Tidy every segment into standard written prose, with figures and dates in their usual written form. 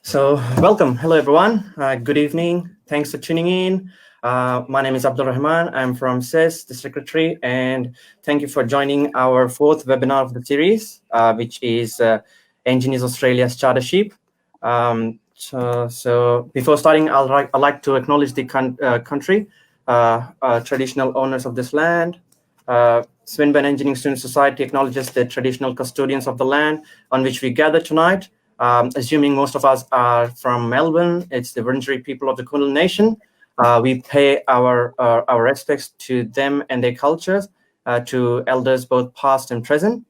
So, welcome. Hello, everyone. Good evening. Thanks for tuning in. My name is Abdul Rahman. I'm from Sess, the secretary, and thank you for joining our fourth webinar of the series, which is Engineers Australia's Chartership. So before starting, I'd like to acknowledge the country, traditional owners of this land. Swinburne Engineering Student Society acknowledges the traditional custodians of the land on which we gather tonight. Assuming most of us are from Melbourne, it's the Wurundjeri people of the Kulin Nation. We pay our respects to them and their cultures, to elders both past and present.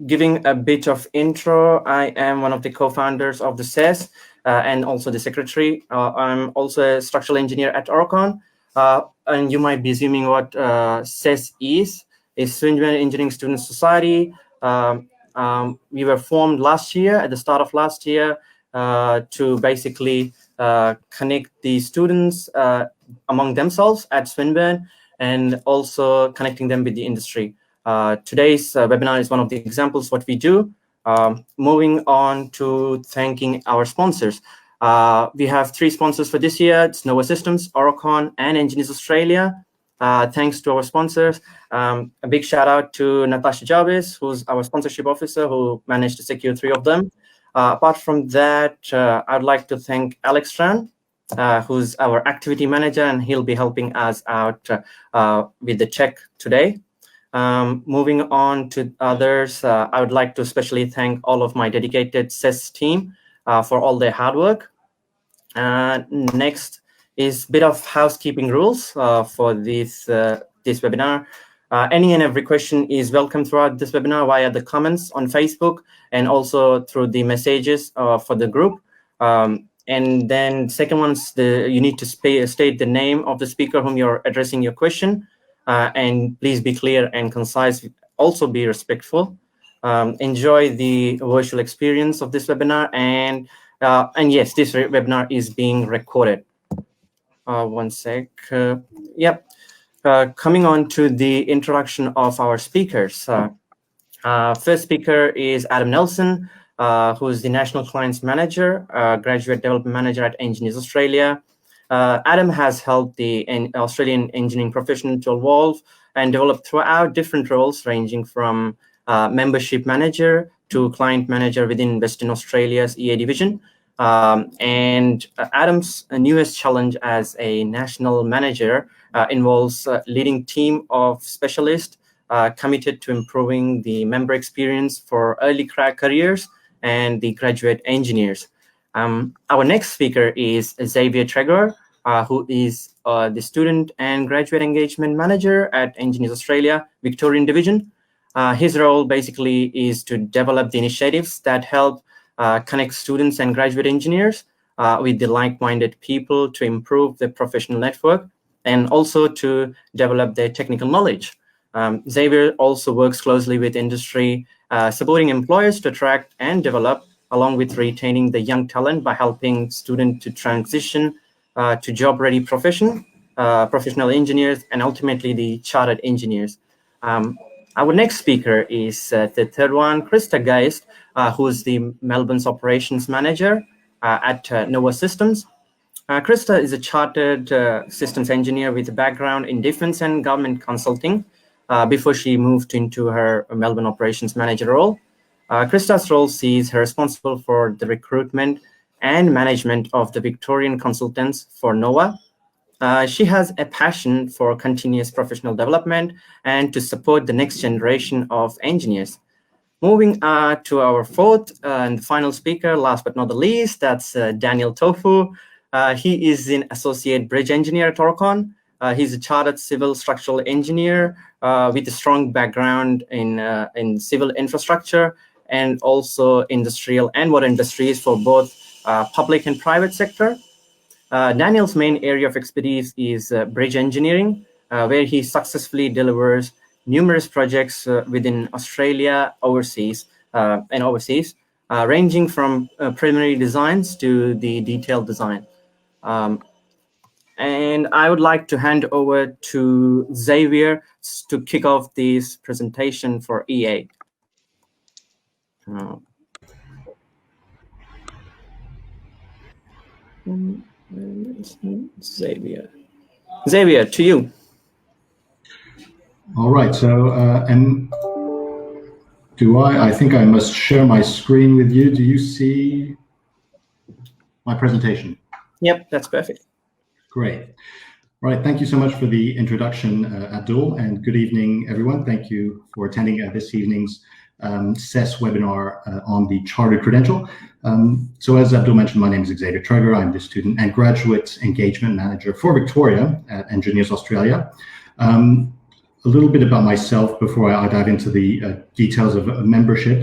Giving a bit of intro, I am one of the co-founders of the Sess and also the secretary. I'm also a structural engineer at Oricon. And you might be assuming what Sess is Swinburne Engineering Student Society. We were formed last year, at the start of last year, to basically connect the students among themselves at Swinburne and also connecting them with the industry. Today's webinar is one of the examples what we do. Moving on to thanking our sponsors. We have three sponsors for this year. It's Nova Systems, Oricon, and Engineers Australia. Thanks to our sponsors. A big shout out to Natasha Jarvis, who's our sponsorship officer, who managed to secure three of them. Apart from that, I'd like to thank Alex Tran, who's our activity manager, and he'll be helping us out with the check today. Moving on to others, I would like to especially thank all of my dedicated Sess team for all their hard work. Next is a bit of housekeeping rules for this webinar. Any and every question is welcome throughout this webinar via the comments on Facebook and also through the messages for the group. And then second one's you need to state the name of the speaker whom you're addressing your question. And please be clear and concise. Also be respectful. Enjoy the virtual experience of this webinar. And yes, this webinar is being recorded. One sec. Yep. Coming on to the introduction of our speakers. First speaker is Adam Nelson, who is the National Clients Manager, Graduate Development Manager at Engineers Australia. Adam has helped the Australian engineering profession to evolve and develop throughout different roles, ranging from membership manager to client manager within Western Australia's EA division. And Adam's newest challenge as a national manager involves a leading team of specialists committed to improving the member experience for early careers and the graduate engineers. Our next speaker is Xavier Tregor, who is the Student and Graduate Engagement Manager at Engineers Australia, Victorian Division. His role basically is to develop the initiatives that help connect students and graduate engineers with the like-minded people to improve the professional network and also to develop their technical knowledge. Xavier also works closely with industry, supporting employers to attract and develop, along with retaining the young talent by helping students to transition to job-ready professional engineers, and ultimately the chartered engineers. Our next speaker is the third one, Krista Geist, who is the Melbourne's operations manager at Nova Systems. Krista is a chartered systems engineer with a background in defense and government consulting before she moved into her Melbourne operations manager role. Krista's role sees her responsible for the recruitment and management of the Victorian consultants for NOVA. She has a passion for continuous professional development and to support the next generation of engineers. Moving to our fourth and final speaker, last but not the least, that's Daniel Tofu. He is an associate bridge engineer at Oricon. He's a chartered civil structural engineer with a strong background in civil infrastructure and also industrial and water industries for both public and private sector. Daniel's main area of expertise is bridge engineering, where he successfully delivers numerous projects within Australia, overseas, ranging from preliminary designs to the detailed design. And I would like to hand over to Xavier to kick off this presentation for EA. Xavier, to you. All right. So, and I think I must share my screen with you. Do you see my presentation? Yep, that's perfect. Great. All right. Thank you so much for the introduction, Abdul, and good evening, everyone. Thank you for attending this evening's Sess webinar on the Chartered Credential. So as Abdul mentioned, my name is Xavier Traeger. I'm the Student and Graduate Engagement Manager for Victoria at Engineers Australia. A little bit about myself before I dive into the details of membership.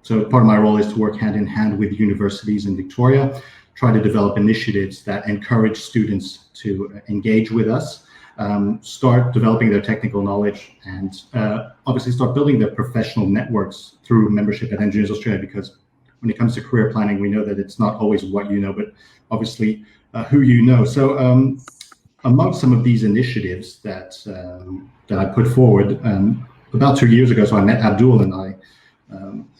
So part of my role is to work hand in hand with universities in Victoria, try to develop initiatives that encourage students to engage with us, start developing their technical knowledge, and obviously start building their professional networks through membership at Engineers Australia, because when it comes to career planning, we know that it's not always what you know, but obviously who you know. So among some of these initiatives that I put forward about 2 years ago, so I met Abdul, and I,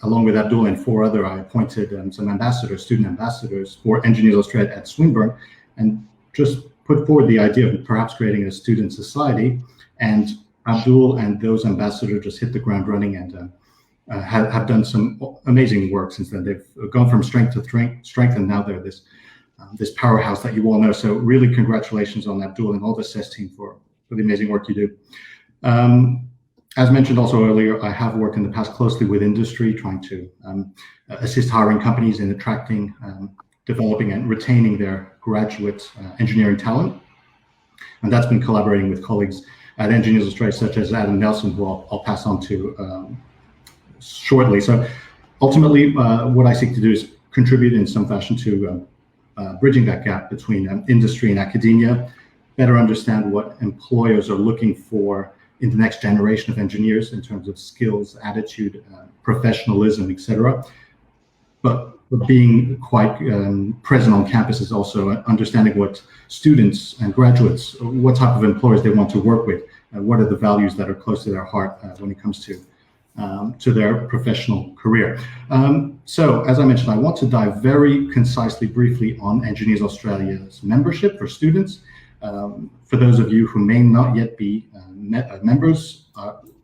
along with Abdul and 4 other, I appointed some ambassadors, student ambassadors for Engineers Australia at Swinburne, and just put forward the idea of perhaps creating a student society. And Abdul and those ambassadors just hit the ground running and have done some amazing work since then. They've gone from strength to strength, and now they're this powerhouse that you all know. So really congratulations on Abdul and all the Sess team for the amazing work you do. As mentioned also earlier, I have worked in the past closely with industry, trying to assist hiring companies in attracting, developing and retaining their graduate engineering talent. And that's been collaborating with colleagues at Engineers Australia, such as Adam Nelson, who I'll pass on to shortly. So ultimately, what I seek to do is contribute in some fashion to bridging that gap between industry and academia, better understand what employers are looking for in the next generation of engineers in terms of skills, attitude, professionalism, etc. But being quite present on campus is also understanding what students and graduates, what type of employers they want to work with, what are the values that are close to their heart when it comes to their professional career. So as I mentioned, I want to dive very concisely, briefly on Engineers Australia's membership for students. For those of you who may not yet be members,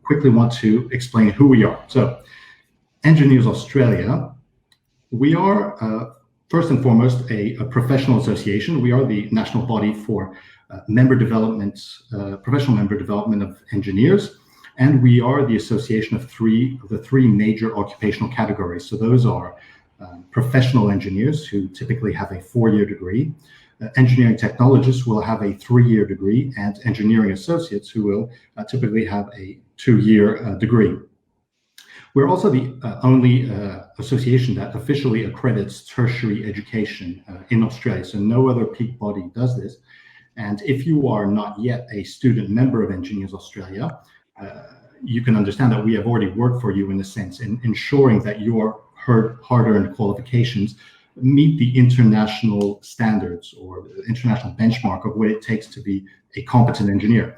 quickly want to explain who we are. So Engineers Australia, we are first and foremost a professional association. We are the national body for member development, professional member development of engineers. And we are the association of the three major occupational categories. So those are professional engineers, who typically have a 4-year degree. Engineering technologists will have a 3-year degree, and engineering associates, who will typically have a 2-year degree. We're also the only association that officially accredits tertiary education in Australia. So no other peak body does this. And if you are not yet a student member of Engineers Australia, you can understand that we have already worked for you in a sense in ensuring that your hard-earned qualifications meet the international standards or the international benchmark of what it takes to be a competent engineer.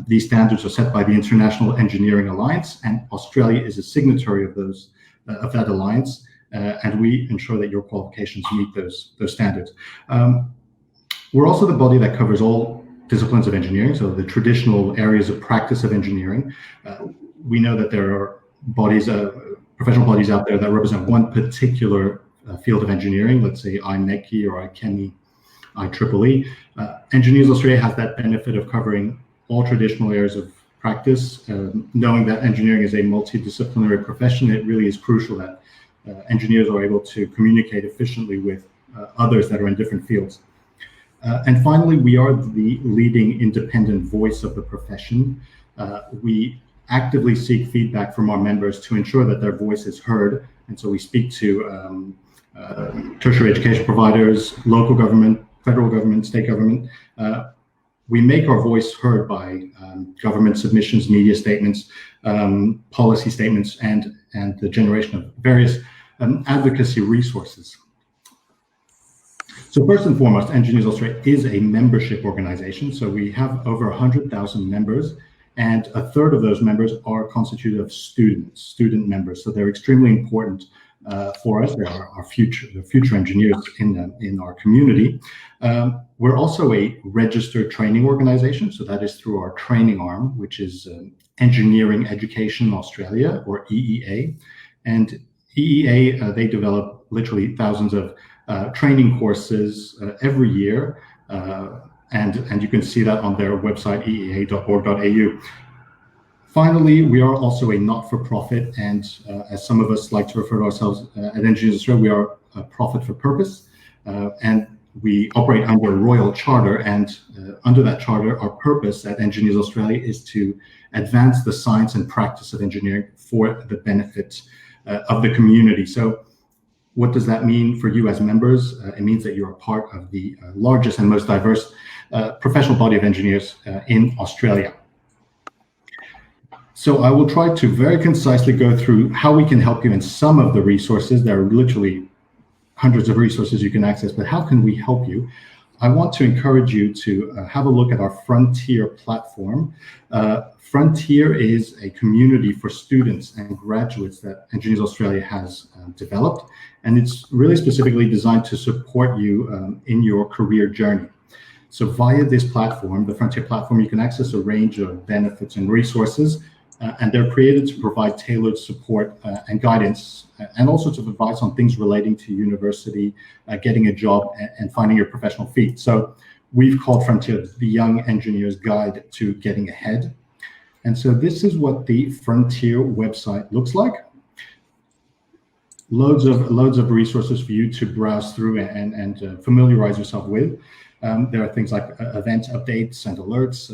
These standards are set by the International Engineering Alliance, and Australia is a signatory of that alliance, and we ensure that your qualifications meet those standards. We're also the body that covers all disciplines of engineering, so the traditional areas of practice of engineering. We know that there are bodies, professional bodies out there that represent one particular field of engineering, let's say IMechE or IChemE, IEEE. Engineers Australia has that benefit of covering all traditional areas of practice. Knowing that engineering is a multidisciplinary profession, it really is crucial that engineers are able to communicate efficiently with others that are in different fields. And finally, we are the leading independent voice of the profession. We actively seek feedback from our members to ensure that their voice is heard. And so we speak to tertiary education providers, local government, federal government, state government. We make our voice heard by government submissions, media statements, policy statements, and the generation of various advocacy resources. So first and foremost, Engineers Australia is a membership organization. So we have over 100,000 members, and 1/3 of those members are constituted of student members. So they're extremely important for us. They are our future engineers in our community. We're also a registered training organization, so that is through our training arm, which is Engineering Education Australia, or EEA. And EEA, they develop literally thousands of training courses every year, and you can see that on their website, eea.org.au. Finally, we are also a not-for-profit, and as some of us like to refer to ourselves at Engineers Australia, we are a profit for purpose, and we operate under a royal charter, and under that charter, our purpose at Engineers Australia is to advance the science and practice of engineering for the benefit of the community. So what does that mean for you as members? It means that you're a part of the largest and most diverse professional body of engineers in Australia. So I will try to very concisely go through how we can help you in some of the resources. There are literally hundreds of resources you can access, but how can we help you? I want to encourage you to have a look at our Frontier platform. Frontier is a community for students and graduates that Engineers Australia has developed, and it's really specifically designed to support you in your career journey. So via this platform, the Frontier platform, you can access a range of benefits and resources, and they're created to provide tailored support and guidance and all sorts of advice on things relating to university, getting a job, and finding your professional feet. So we've called Frontier the Young Engineer's Guide to Getting Ahead. And so this is what the Frontier website looks like. Loads of resources for you to browse through and familiarize yourself with. There are things like event updates and alerts,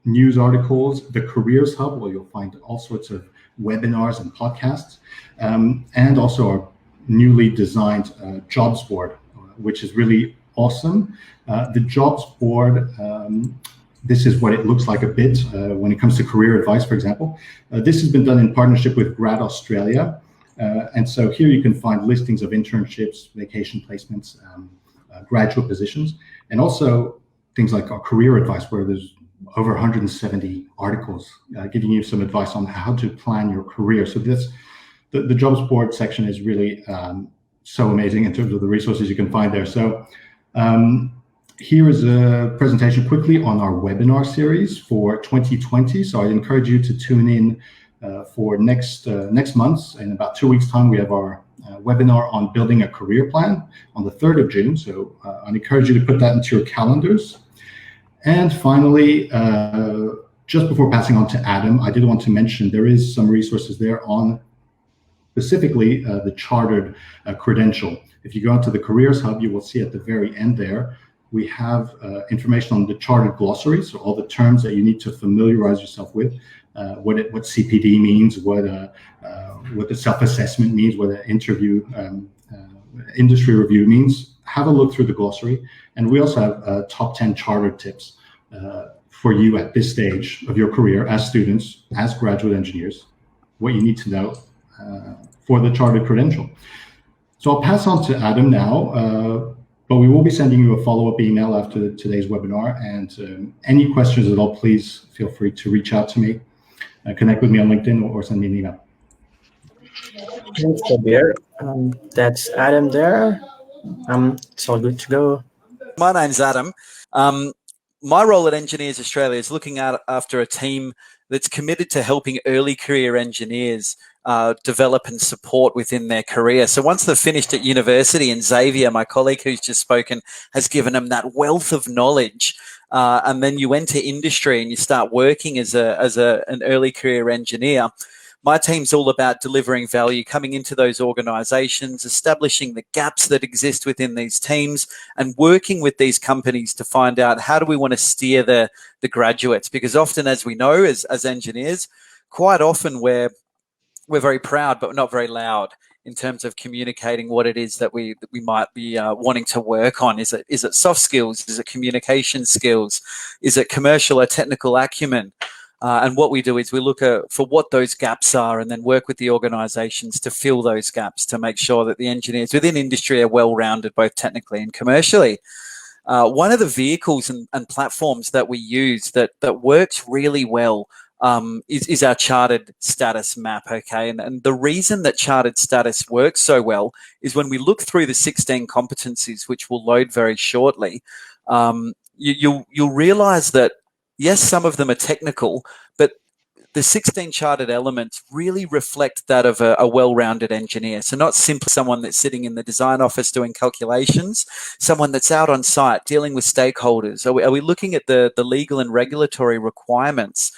news articles, the Careers Hub, where you'll find all sorts of webinars and podcasts, and also our newly designed jobs board, which is really awesome. The jobs board, this is what it looks like a bit when it comes to career advice, for example. This has been done in partnership with Grad Australia. And so here you can find listings of internships, vacation placements, graduate positions, and also things like our career advice, where there's over 170 articles giving you some advice on how to plan your career. So the jobs board section is really so amazing in terms of the resources you can find there. So here is a presentation quickly on our webinar series for 2020. So I encourage you to tune in for next month. In about 2 weeks' time, we have our webinar on building a career plan on the 3rd of June. So I'd encourage you to put that into your calendars. And finally, just before passing on to Adam, I did want to mention there is some resources there on specifically the chartered credential. If you go into the Careers Hub, you will see at the very end there, we have information on the chartered glossary, so all the terms that you need to familiarize yourself with, what CPD means, what the self-assessment means, what an interview, industry review means. Have a look through the glossary. And we also have top 10 chartered tips for you at this stage of your career as students, as graduate engineers, what you need to know for the chartered credential. So I'll pass on to Adam now, but we will be sending you a follow-up email after today's webinar. And any questions at all, please feel free to reach out to me, connect with me on LinkedIn, or send me an email. Thanks, Kabir. That's Adam there. It's all good to go. My name's Adam. My role at Engineers Australia is looking after a team that's committed to helping early career engineers develop and support within their career. So once they've finished at university, and Xavier, my colleague who's just spoken, has given them that wealth of knowledge, and then you enter industry and you start working as an early career engineer, my team's all about delivering value, coming into those organizations, establishing the gaps that exist within these teams, and working with these companies to find out how do we want to steer the graduates. Because often, as we know, as engineers, quite often we're very proud, but we're not very loud in terms of communicating what it is that we might be wanting to work on. Is it soft skills? Is it communication skills? Is it commercial or technical acumen? And what we do is we look for what those gaps are and then work with the organizations to fill those gaps, to make sure that the engineers within industry are well-rounded, both technically and commercially. One of the vehicles and platforms that we use that works really well is our chartered status map, okay? And the reason that chartered status works so well is when we look through the 16 competencies, which we'll load very shortly, you'll realize that, yes, some of them are technical, but the 16 chartered elements really reflect that of a well-rounded engineer. So not simply someone that's sitting in the design office doing calculations, someone that's out on site dealing with stakeholders. Are we looking at the legal and regulatory requirements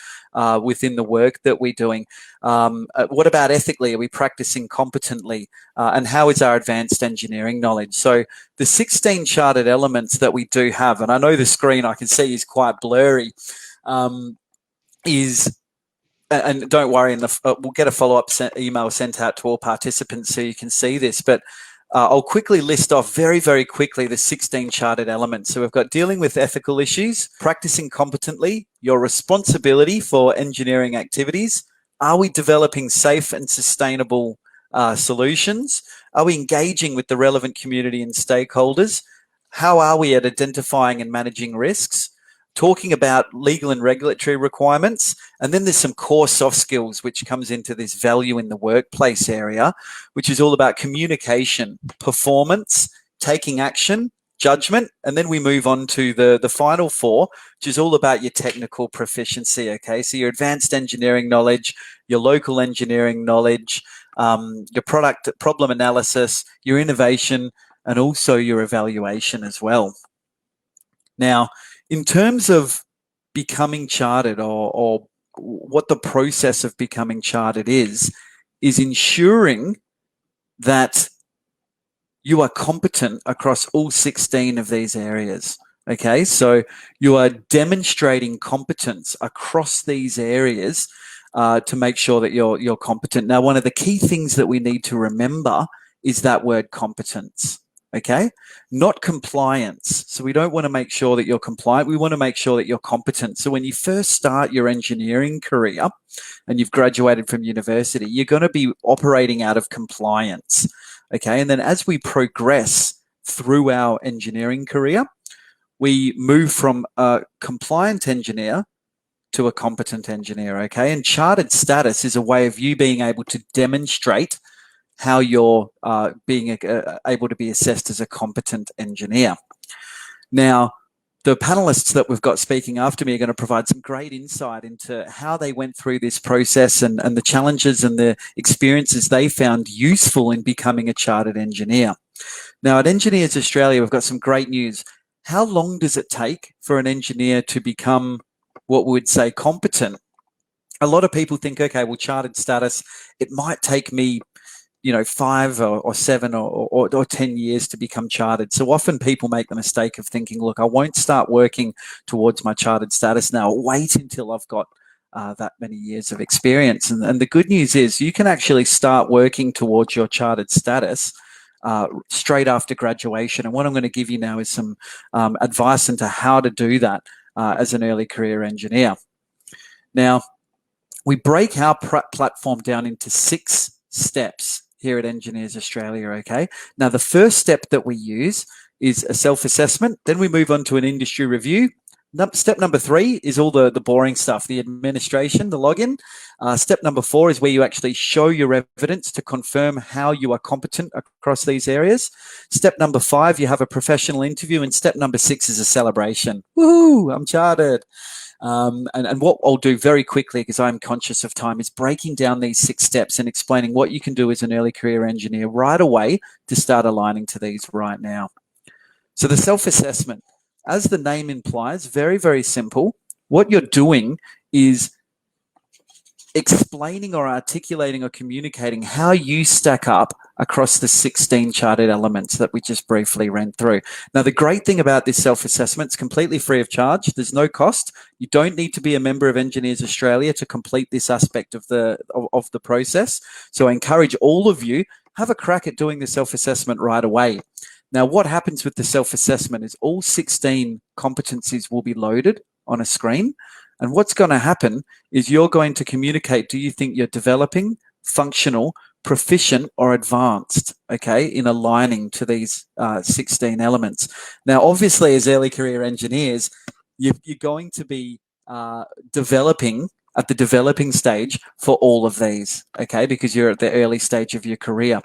within the work that we're doing? What about ethically? Are we practicing competently? And how is our advanced engineering knowledge? So the 16 chartered elements that we do have, and I know the screen I can see is quite blurry, and don't worry, we'll get a follow-up email sent out to all participants so you can see this, but I'll quickly list off very, very quickly the 16 chartered elements. So we've got dealing with ethical issues, practicing competently, your responsibility for engineering activities. Are we developing safe and sustainable solutions? Are we engaging with the relevant community and stakeholders? How are we at identifying and managing risks? Talking about legal and regulatory requirements, and then there's some core soft skills which comes into this value in the workplace area, which is all about communication, performance, taking action, judgment, and then we move on to the final four, which is all about your technical proficiency, okay? So your advanced engineering knowledge, your local engineering knowledge, your product problem analysis, your innovation, and also your evaluation as well. Now, in terms of becoming chartered, or what the process of becoming chartered is ensuring that you are competent across all 16 of these areas. Okay, so you are demonstrating competence across these areas to make sure that you're competent. Now, one of the key things that we need to remember is that word competence. Okay, not compliance. So we don't want to make sure that you're compliant. We want to make sure that you're competent. So when you first start your engineering career and you've graduated from university, you're going to be operating out of compliance. Okay, and then as we progress through our engineering career, we move from a compliant engineer to a competent engineer. Okay, and chartered status is a way of you being able to demonstrate how you're being able to be assessed as a competent engineer. Now, the panelists that we've got speaking after me are going to provide some great insight into how they went through this process and the challenges and the experiences they found useful in becoming a chartered engineer. Now, at Engineers Australia, we've got some great news. How long does it take for an engineer to become what we would say competent? A lot of people think, okay, well, chartered status, it might take me 5 or 7 or 10 years to become chartered. So often people make the mistake of thinking, look, I won't start working towards my chartered status now. I'll wait until I've got that many years of experience. And the good news is you can actually start working towards your chartered status straight after graduation. And what I'm going to give you now is some advice into how to do that as an early career engineer. Now, we break our platform down into 6 steps here at Engineers Australia, okay? Now, the first step that we use is a self-assessment. Then we move on to an industry review. Step number 3 is all the boring stuff, the administration, the login. Step number 4 is where you actually show your evidence to confirm how you are competent across these areas. Step number 5, you have a professional interview. And step number 6 is a celebration. Woohoo, I'm chartered. And what I'll do very quickly, because I'm conscious of time, is breaking down these 6 steps and explaining what you can do as an early career engineer right away to start aligning to these right now. So the self-assessment, as the name implies, very, very simple. What you're doing is explaining or articulating or communicating how you stack up across the 16 chartered elements that we just briefly ran through. Now, the great thing about this self-assessment, it's completely free of charge. There's no cost. You don't need to be a member of Engineers Australia to complete this aspect of the process. So I encourage all of you, have a crack at doing the self-assessment right away. Now, what happens with the self-assessment is all 16 competencies will be loaded on a screen. And what's going to happen is you're going to communicate, do you think you're developing, functional, proficient, or advanced, okay, in aligning to these 16 elements. Now, obviously, as early career engineers, you're going to be developing at the developing stage for all of these, okay, because you're at the early stage of your career.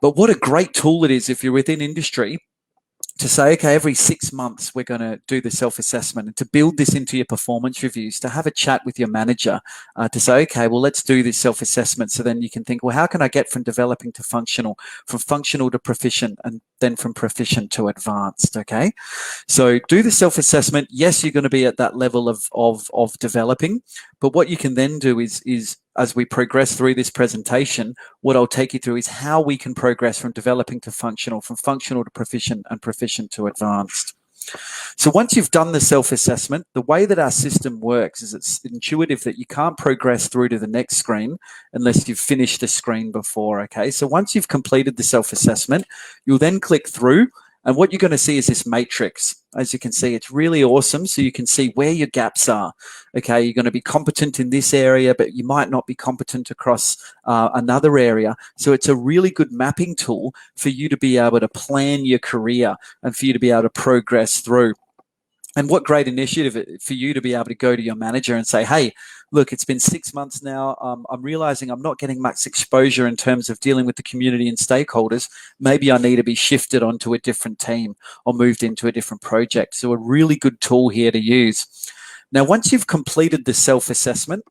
But what a great tool it is if you're within industry to say, okay, every 6 months we're going to do the self-assessment, and to build this into your performance reviews, to have a chat with your manager, to say, okay, well, let's do this self-assessment. So then you can think, well, how can I get from developing to functional, from functional to proficient, and then from proficient to advanced, okay? So do the self-assessment. Yes, you're going to be at that level of developing, but what you can then do is as we progress through this presentation, what I'll take you through is how we can progress from developing to functional, from functional to proficient, and proficient to advanced. So once you've done the self-assessment, the way that our system works is it's intuitive that you can't progress through to the next screen unless you've finished the screen before, okay? So once you've completed the self-assessment, you'll then click through, and what you're going to see is this matrix. As you can see, it's really awesome. So you can see where your gaps are. Okay, you're going to be competent in this area, but you might not be competent across another area. So it's a really good mapping tool for you to be able to plan your career and for you to be able to progress through. And what great initiative for you to be able to go to your manager and say, hey, look, it's been 6 months now. I'm realizing I'm not getting much exposure in terms of dealing with the community and stakeholders. Maybe I need to be shifted onto a different team or moved into a different project. So a really good tool here to use. Now, once you've completed the self-assessment,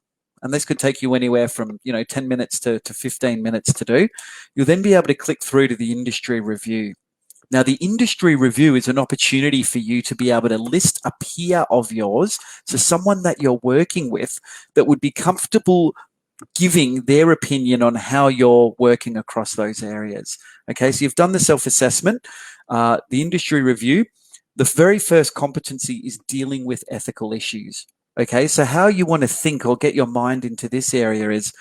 and this could take you anywhere from 10 minutes to 15 minutes to do, you'll then be able to click through to the industry review. Now, the industry review is an opportunity for you to be able to list a peer of yours, so someone that you're working with that would be comfortable giving their opinion on how you're working across those areas. Okay, so you've done the self-assessment, the industry review. The very first competency is dealing with ethical issues. Okay, so how you want to think or get your mind into this area is,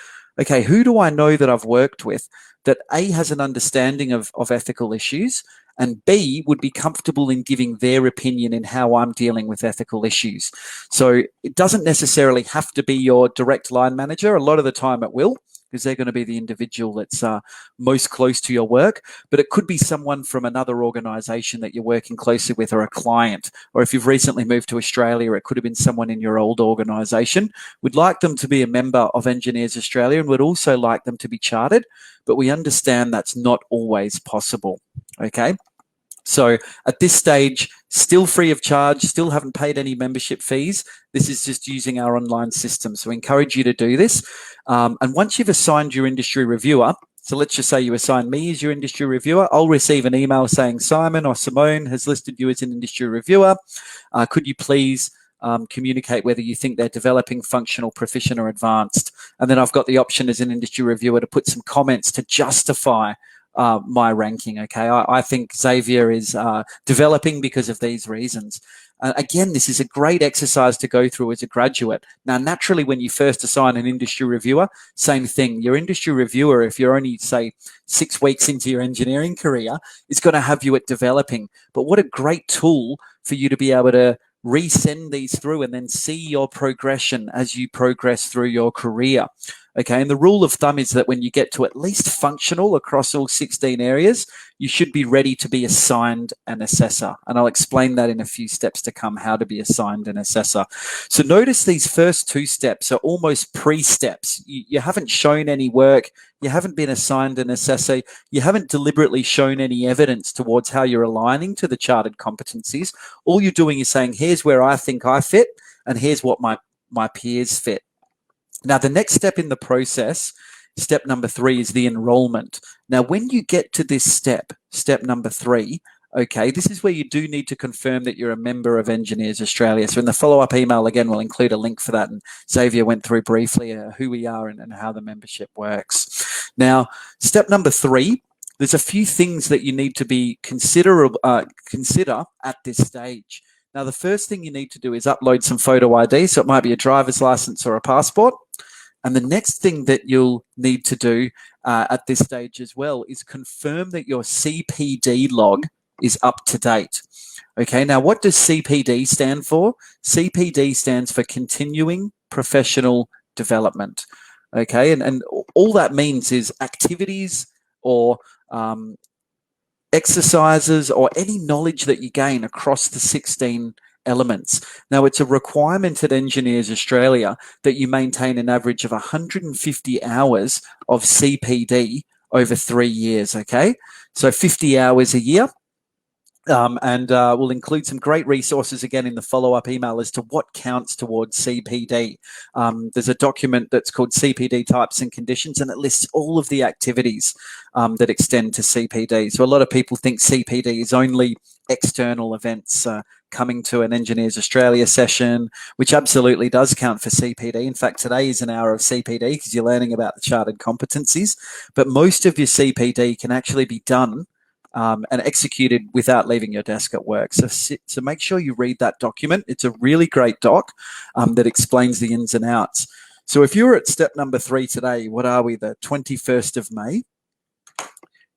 okay, who do I know that I've worked with that A, has an understanding of ethical issues, and B, would be comfortable in giving their opinion in how I'm dealing with ethical issues. So it doesn't necessarily have to be your direct line manager. A lot of the time it will, because they're going to be the individual that's most close to your work. But it could be someone from another organization that you're working closely with, or a client. Or if you've recently moved to Australia, it could have been someone in your old organization. We'd like them to be a member of Engineers Australia, and would also like them to be chartered. But we understand that's not always possible. Okay. So at this stage, still free of charge, still haven't paid any membership fees. This is just using our online system. So we encourage you to do this. And once you've assigned your industry reviewer, so let's just say you assign me as your industry reviewer, I'll receive an email saying Simon or Simone has listed you as an industry reviewer. Could you please communicate whether you think they're developing, functional, proficient, or advanced? And then I've got the option as an industry reviewer to put some comments to justify my ranking. Okay, I think Xavier is developing because of these reasons. Again, this is a great exercise to go through as a graduate. Now, naturally, when you first assign an industry reviewer, same thing. Your industry reviewer, if you're only, say, 6 weeks into your engineering career, is going to have you at developing. But what a great tool for you to be able to resend these through and then see your progression as you progress through your career. Okay, and the rule of thumb is that when you get to at least functional across all 16 areas, you should be ready to be assigned an assessor. And I'll explain that in a few steps to come, how to be assigned an assessor. So notice these first 2 steps are almost pre-steps. You haven't shown any work, you haven't been assigned an assessor, you haven't deliberately shown any evidence towards how you're aligning to the chartered competencies. All you're doing is saying, here's where I think I fit, and here's what my peers fit. Now, the next step in the process, step number 3, is the enrollment. Now, when you get to this step number 3, okay, this is where you do need to confirm that you're a member of Engineers Australia. So in the follow-up email, again, we'll include a link for that. And Xavier went through briefly who we are and how the membership works. Now, step number 3, there's a few things that you need to be consider at this stage. Now, the first thing you need to do is upload some photo ID. So it might be a driver's license or a passport. And the next thing that you'll need to do at this stage as well is confirm that your CPD log is up to date. Okay, now what does CPD stand for? CPD stands for Continuing Professional Development. Okay, and all that means is activities or exercises or any knowledge that you gain across the 16 elements. Now, it's a requirement at Engineers Australia that you maintain an average of 150 hours of CPD over 3 years, okay? So 50 hours a year. We'll include some great resources again in the follow-up email as to what counts towards CPD. There's a document that's called CPD Types and Conditions, and it lists all of the activities that extend to CPD. So a lot of people think CPD is only external events, coming to an Engineers Australia session, which absolutely does count for CPD. In fact, today is an hour of CPD because you're learning about the chartered competencies, but most of your CPD can actually be done and executed without leaving your desk at work. So make sure you read that document. It's a really great doc that explains the ins and outs. So if you're at step number 3 today, what are we, the 21st of May?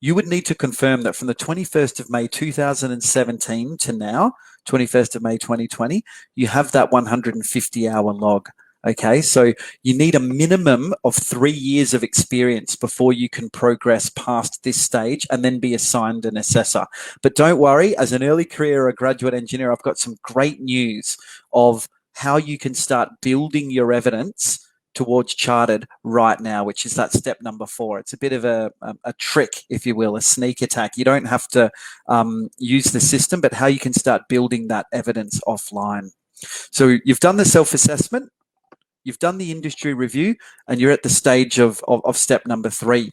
You would need to confirm that from the 21st of May 2017 to now, 21st of May 2020, you have that 150-hour log. Okay, so you need a minimum of 3 years of experience before you can progress past this stage and then be assigned an assessor. But don't worry, as an early career or graduate engineer, I've got some great news of how you can start building your evidence towards chartered right now, which is that step number 4. It's a bit of a trick, if you will, a sneak attack. You don't have to use the system, but how you can start building that evidence offline. So you've done the self-assessment, you've done the industry review, and you're at the stage of step number 3.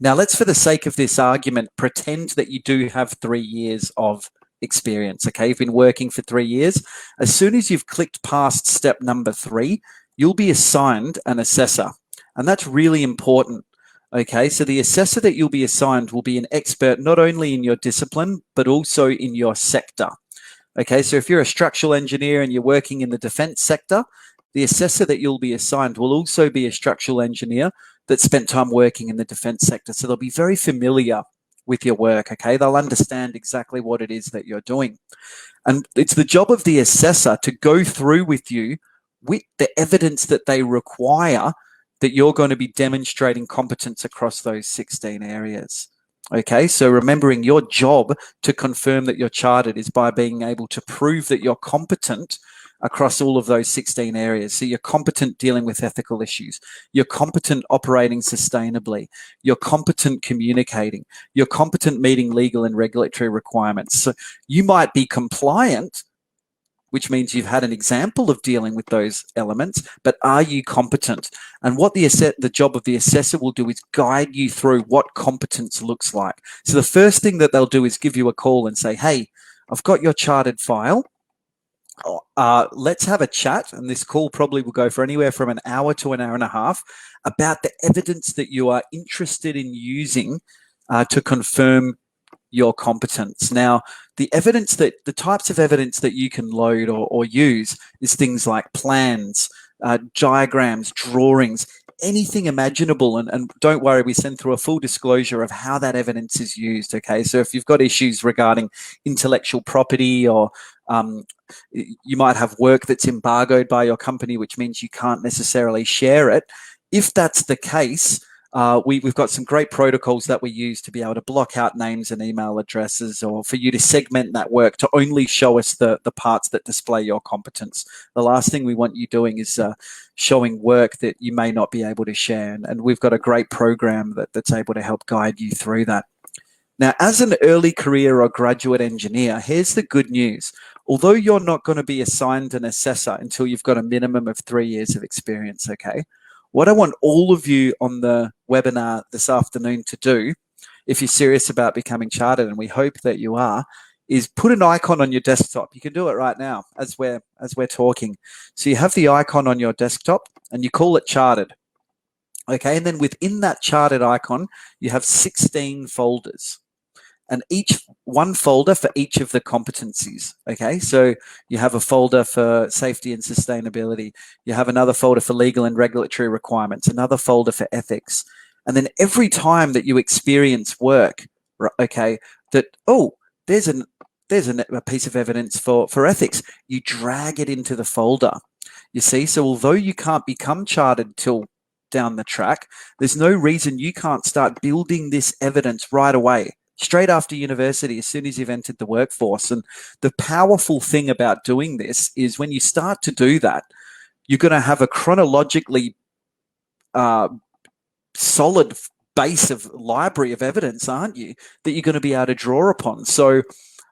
Now, let's, for the sake of this argument, pretend that you do have 3 years of experience, okay? You've been working for 3 years. As soon as you've clicked past step number 3, you'll be assigned an assessor, and that's really important, okay? So the assessor that you'll be assigned will be an expert not only in your discipline, but also in your sector, okay? So if you're a structural engineer and you're working in the defense sector, the assessor that you'll be assigned will also be a structural engineer that spent time working in the defense sector. So they'll be very familiar with your work, okay? They'll understand exactly what it is that you're doing. And it's the job of the assessor to go through with you with the evidence that they require that you're going to be demonstrating competence across those 16 areas. Okay, so remembering your job to confirm that you're chartered is by being able to prove that you're competent across all of those 16 areas. So you're competent dealing with ethical issues, you're competent operating sustainably, you're competent communicating, you're competent meeting legal and regulatory requirements. So you might be compliant, which means you've had an example of dealing with those elements, but are you competent? And what the job of the assessor will do is guide you through what competence looks like. So the first thing that they'll do is give you a call and say, hey, I've got your chartered file. Let's have a chat, and this call probably will go for anywhere from an hour to an hour and a half about the evidence that you are interested in using to confirm your competence. Now, the types of evidence that you can load or use is things like plans, diagrams, drawings, anything imaginable. And don't worry, we send through a full disclosure of how that evidence is used, okay? So if you've got issues regarding intellectual property, or you might have work that's embargoed by your company, which means you can't necessarily share it. If that's the case, we've got some great protocols that we use to be able to block out names and email addresses, or for you to segment that work to only show us the parts that display your competence. The last thing we want you doing is showing work that you may not be able to share. And we've got a great program that's able to help guide you through that. Now, as an early career or graduate engineer, here's the good news. Although you're not going to be assigned an assessor until you've got a minimum of 3 years of experience, okay? What I want all of you on the webinar this afternoon to do, if you're serious about becoming chartered, and we hope that you are, is put an icon on your desktop. You can do it right now as we're talking. So you have the icon on your desktop and you call it chartered. Okay, and then within that chartered icon, you have 16 folders, and one folder for each of the competencies. Okay, so you have a folder for safety and sustainability, you have another folder for legal and regulatory requirements, another folder for ethics, and then every time that you experience work, okay, that there's a piece of evidence for ethics, you drag it into the folder. You see, so although you can't become chartered till down the track, there's no reason you can't start building this evidence right away. straight after university, as soon as you've entered the workforce. And the powerful thing about doing this is when you start to do that, you're going to have a chronologically solid base of library of evidence, aren't you, that you're going to be able to draw upon. So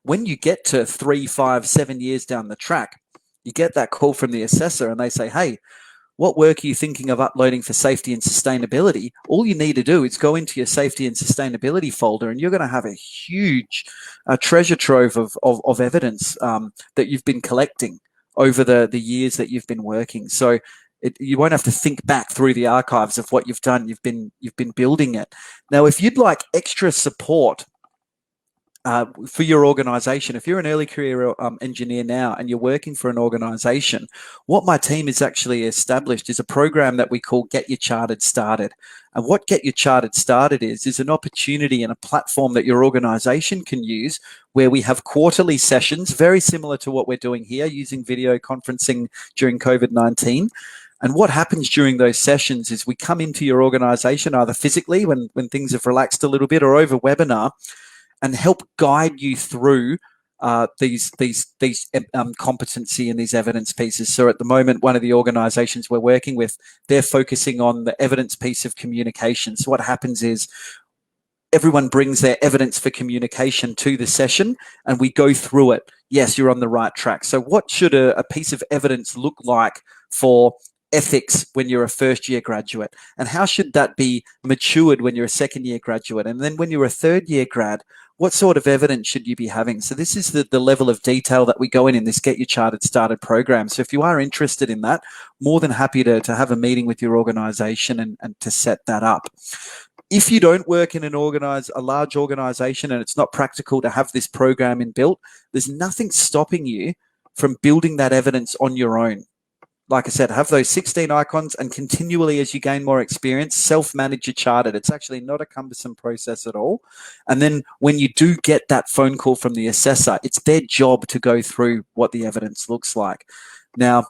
when you get to 3, 5, 7 years down the track, you get that call from the assessor and they say, hey, what work are you thinking of uploading for safety and sustainability? All you need to do is go into your safety and sustainability folder and you're going to have a huge treasure trove of evidence that you've been collecting over the years that you've been working. So you won't have to think back through the archives of what you've done. You've been building it. Now, if you'd like extra support for your organization, if you're an early career engineer now and you're working for an organization, what my team has actually established is a program that we call Get Your Chartered Started. And what Get Your Chartered Started is an opportunity and a platform that your organization can use where we have quarterly sessions, very similar to what we're doing here, using video conferencing during COVID-19. And what happens during those sessions is we come into your organization either physically when things have relaxed a little bit or over webinar and help guide you through these competency and these evidence pieces. So at the moment, one of the organizations we're working with, they're focusing on the evidence piece of communication. So what happens is everyone brings their evidence for communication to the session and we go through it. Yes, you're on the right track. So what should a piece of evidence look like for ethics when you're a first-year graduate? And how should that be matured when you're a second-year graduate? And then when you're a third-year grad, what sort of evidence should you be having? So this is the level of detail that we go in this Get Your Chartered Started program. So if you are interested in that, more than happy to have a meeting with your organization and to set that up. If you don't work in a large organization and it's not practical to have this program built, there's nothing stopping you from building that evidence on your own. Like I said, have those 16 icons and continually, as you gain more experience, self-manage your chartered. It's actually not a cumbersome process at all. And then when you do get that phone call from the assessor, it's their job to go through what the evidence looks like. Now,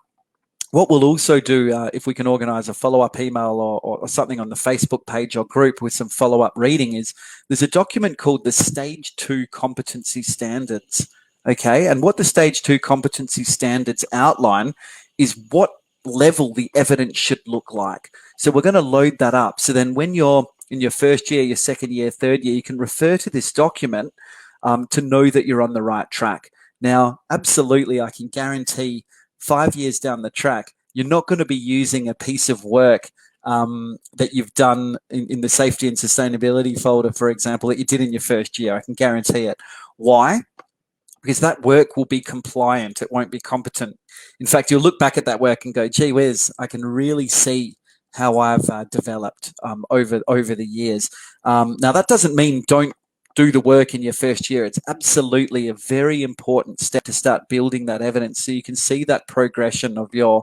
what we'll also do, if we can organize a follow-up email or something on the Facebook page or group with some follow-up reading, is there's a document called the Stage 2 Competency Standards. Okay, and what the Stage 2 Competency Standards outline is what level the evidence should look like. So we're going to load that up. So then when you're in your first year, your second year, third year, you can refer to this document to know that you're on the right track. Now, absolutely, I can guarantee 5 years down the track, you're not going to be using a piece of work that you've done in the safety and sustainability folder, for example, that you did in your first year. I can guarantee it. Why? Because that work will be compliant. It won't be competent. In fact, you'll look back at that work and go, gee whiz, I can really see how I've developed over the years. Now, that doesn't mean don't do the work in your first year. It's absolutely a very important step to start building that evidence so you can see that progression of your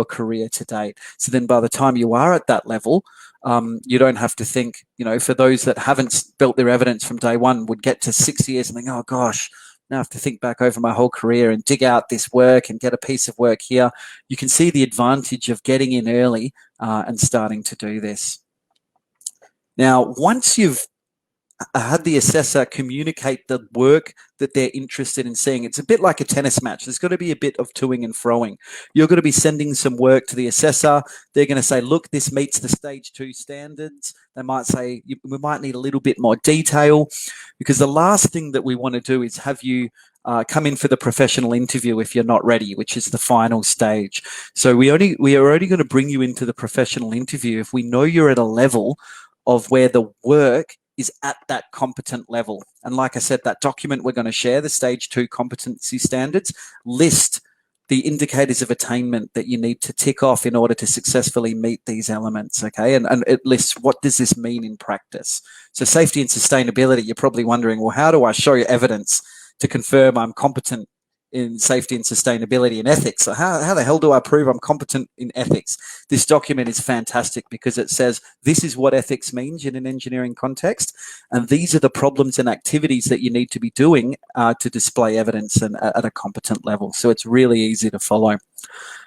career to date. So then by the time you are at that level, you don't have to think, for those that haven't built their evidence from day one, would get to 6 years and think, oh gosh, now I have to think back over my whole career and dig out this work and get a piece of work here. You can see the advantage of getting in early and starting to do this. Now, once you've had the assessor communicate the work that they're interested in seeing, it's a bit like a tennis match. There's got to be a bit of toing and froing. You're going to be sending some work to the assessor. They're going to say, look, this meets the Stage 2 standards. They might say, we might need a little bit more detail, because the last thing that we want to do is have you come in for the professional interview if you're not ready, which is the final stage. So we are only going to bring you into the professional interview if we know you're at a level of where the work is at that competent level. And like I said, that document we're going to share, the Stage 2 Competency Standards, list the indicators of attainment that you need to tick off in order to successfully meet these elements, okay? And it lists what does this mean in practice. So safety and sustainability, you're probably wondering, well, how do I show you evidence to confirm I'm competent in safety and sustainability and ethics? So how the hell do I prove I'm competent in ethics? This document is fantastic because it says this is what ethics means in an engineering context, and these are the problems and activities that you need to be doing to display evidence and at a competent level. So it's really easy to follow.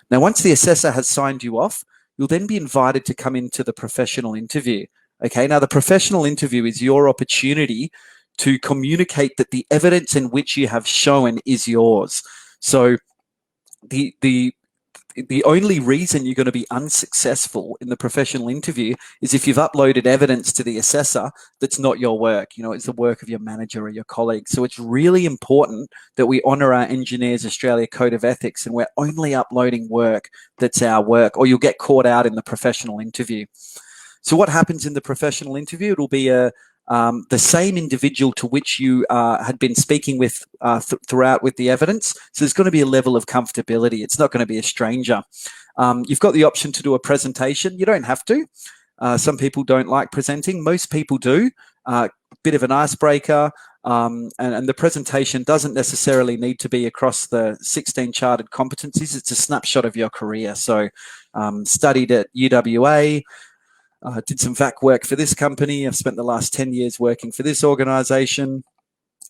Now, once the assessor has signed you off, you'll then be invited to come into the professional interview. Okay, now the professional interview is your opportunity to communicate that the evidence in which you have shown is yours. So the only reason you're going to be unsuccessful in the professional interview is if you've uploaded evidence to the assessor that's not your work. You know, it's the work of your manager or your colleague. So it's really important that we honour our Engineers Australia Code of Ethics, and we're only uploading work that's our work, or you'll get caught out in the professional interview. So what happens in the professional interview? It'll be the same individual to which you had been speaking with throughout with the evidence. So there's going to be a level of comfortability. It's not going to be a stranger. You've got the option to do a presentation. You don't have to. Some people don't like presenting. Most people do. Bit of an icebreaker. And the presentation doesn't necessarily need to be across the 16 chartered competencies. It's a snapshot of your career. So studied at UWA, did some VAC work for this company. I've spent the last 10 years working for this organization.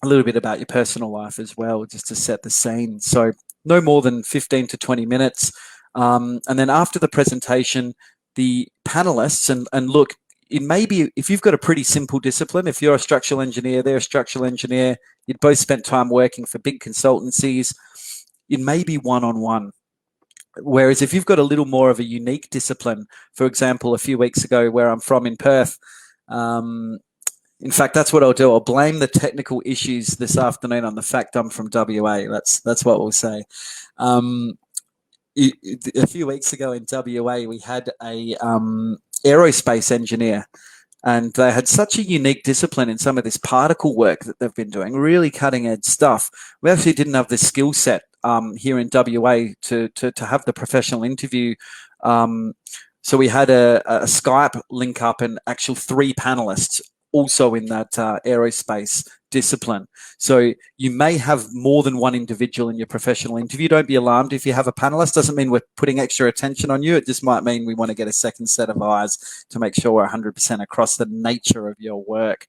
A little bit about your personal life as well, just to set the scene. So no more than 15 to 20 minutes. And then after the presentation, the panelists, and look, it may be, if you've got a pretty simple discipline, if you're a structural engineer, they're a structural engineer, you'd both spent time working for big consultancies, it may be one-on-one. Whereas if you've got a little more of a unique discipline, for example, a few weeks ago where I'm from in Perth, in fact, that's what I'll do. I'll blame the technical issues this afternoon on the fact I'm from WA. That's what we'll say. A few weeks ago in WA, we had a aerospace engineer, and they had such a unique discipline in some of this particle work that they've been doing, really cutting edge stuff. We actually didn't have the skill set here in WA to have the professional interview. So we had a Skype link up and actual 3 panelists also in that aerospace discipline. So you may have more than one individual in your professional interview. Don't be alarmed if you have a panelist. Doesn't mean we're putting extra attention on you. It just might mean we want to get a second set of eyes to make sure we're 100% across the nature of your work.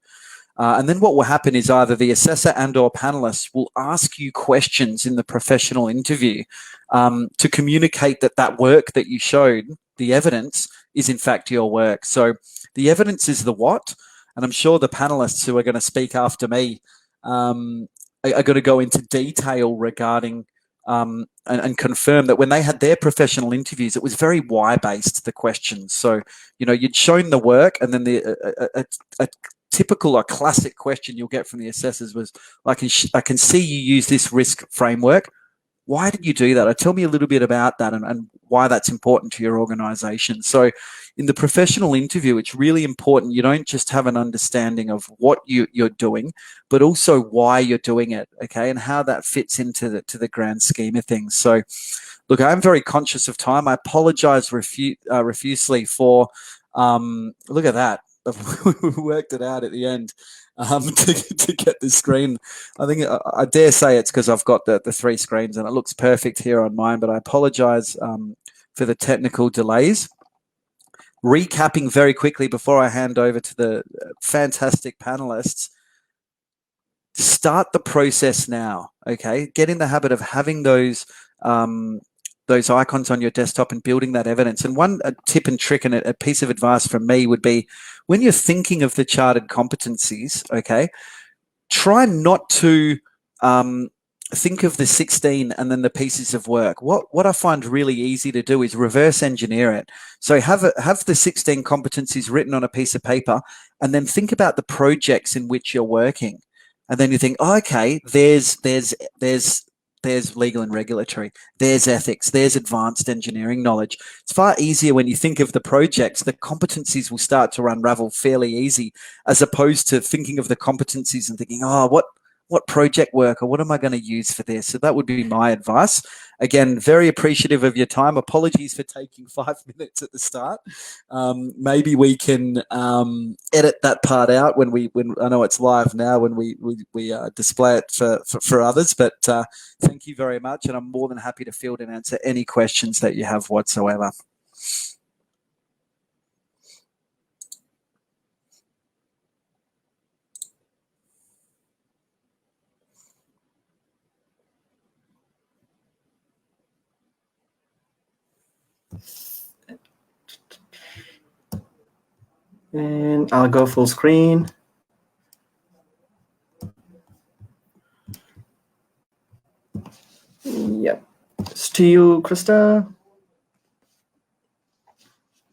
And then what will happen is either the assessor and or panelists will ask you questions in the professional interview to communicate that work that you showed, the evidence, is in fact your work. So the evidence is the what, and I'm sure the panelists who are going to speak after me are going to go into detail regarding and confirm that when they had their professional interviews, it was very why-based, the questions. So, you know, you'd shown the work, and then a typical or classic question you'll get from the assessors was, I can see you use this risk framework. Why did you do that? Tell me a little bit about that and why that's important to your organization. So in the professional interview, it's really important you don't just have an understanding of what you're doing, but also why you're doing it, okay, and how that fits into the grand scheme of things. So look, I'm very conscious of time. I apologize profusely for, look at that. We worked it out at the end to get the screen. I think I dare say it's because I've got the 3 screens and it looks perfect here on mine, but I apologize for the technical delays. Recapping very quickly before I hand over to the fantastic panelists, start the process now, okay? Get in the habit of having those icons on your desktop and building that evidence. And one tip and trick and a piece of advice from me would be, when you're thinking of the chartered competencies, okay, try not to think of the 16 and then the pieces of work. What I find really easy to do is reverse engineer it. So have the 16 competencies written on a piece of paper, and then think about the projects in which you're working. And then you think, oh, okay, there's legal and regulatory, there's ethics, there's advanced engineering knowledge. It's far easier when you think of the projects. The competencies will start to unravel fairly easy, as opposed to thinking of the competencies and thinking, oh, what project work or what am I going to use for this? So that would be my advice. Again, very appreciative of your time. Apologies for taking 5 minutes at the start. Maybe we can edit that part out when I know it's live now, when we display it for others. But thank you very much, and I'm more than happy to field and answer any questions that you have whatsoever. And I'll go full screen. Yep. It's to you, Krista.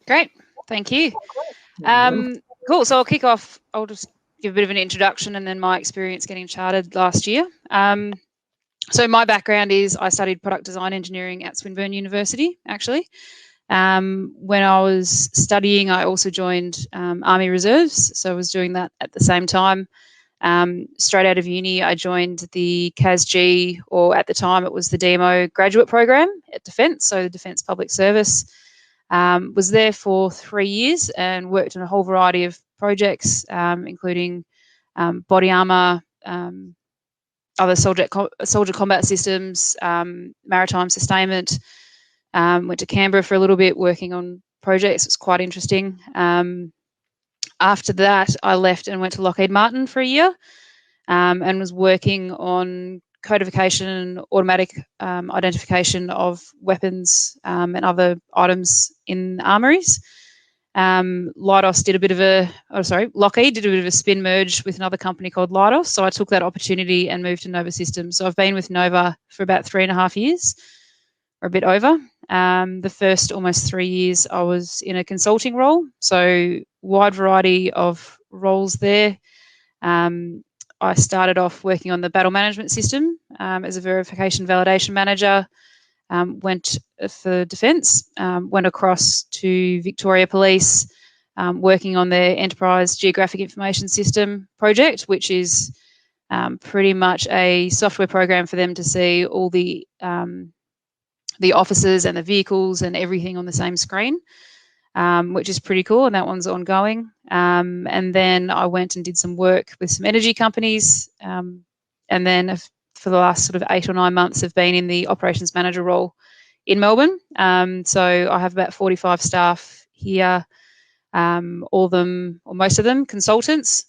Great, thank you. Cool, so I'll kick off. I'll just give a bit of an introduction and then my experience getting chartered last year. So my background is I studied product design engineering at Swinburne University, actually. When I was studying, I also joined Army Reserves, so I was doing that at the same time. Straight out of uni, I joined the CASG, or at the time it was the DMO graduate program at Defence, so the Defence Public Service. Was there for 3 years and worked on a whole variety of projects, including body armour, other soldier combat systems, maritime sustainment. Went to Canberra for a little bit working on projects. It was quite interesting. After that, I left and went to Lockheed Martin for a year and was working on codification and automatic identification of weapons and other items in armories. Lockheed did a bit of a spin merge with another company called Leidos, so I took that opportunity and moved to Nova Systems. So I've been with Nova for about 3.5 years, or a bit over. The first almost 3 years I was in a consulting role, so wide variety of roles there. I started off working on the battle management system as a verification validation manager. Went for Defence, went across to Victoria Police, working on their Enterprise Geographic Information System project, which is pretty much a software program for them to see all the officers and the vehicles and everything on the same screen, which is pretty cool, and that one's ongoing. And then I went and did some work with some energy companies, and then for the last sort of 8 or 9 months have been in the operations manager role in Melbourne. So I have about 45 staff here, all of them, or most of them, consultants,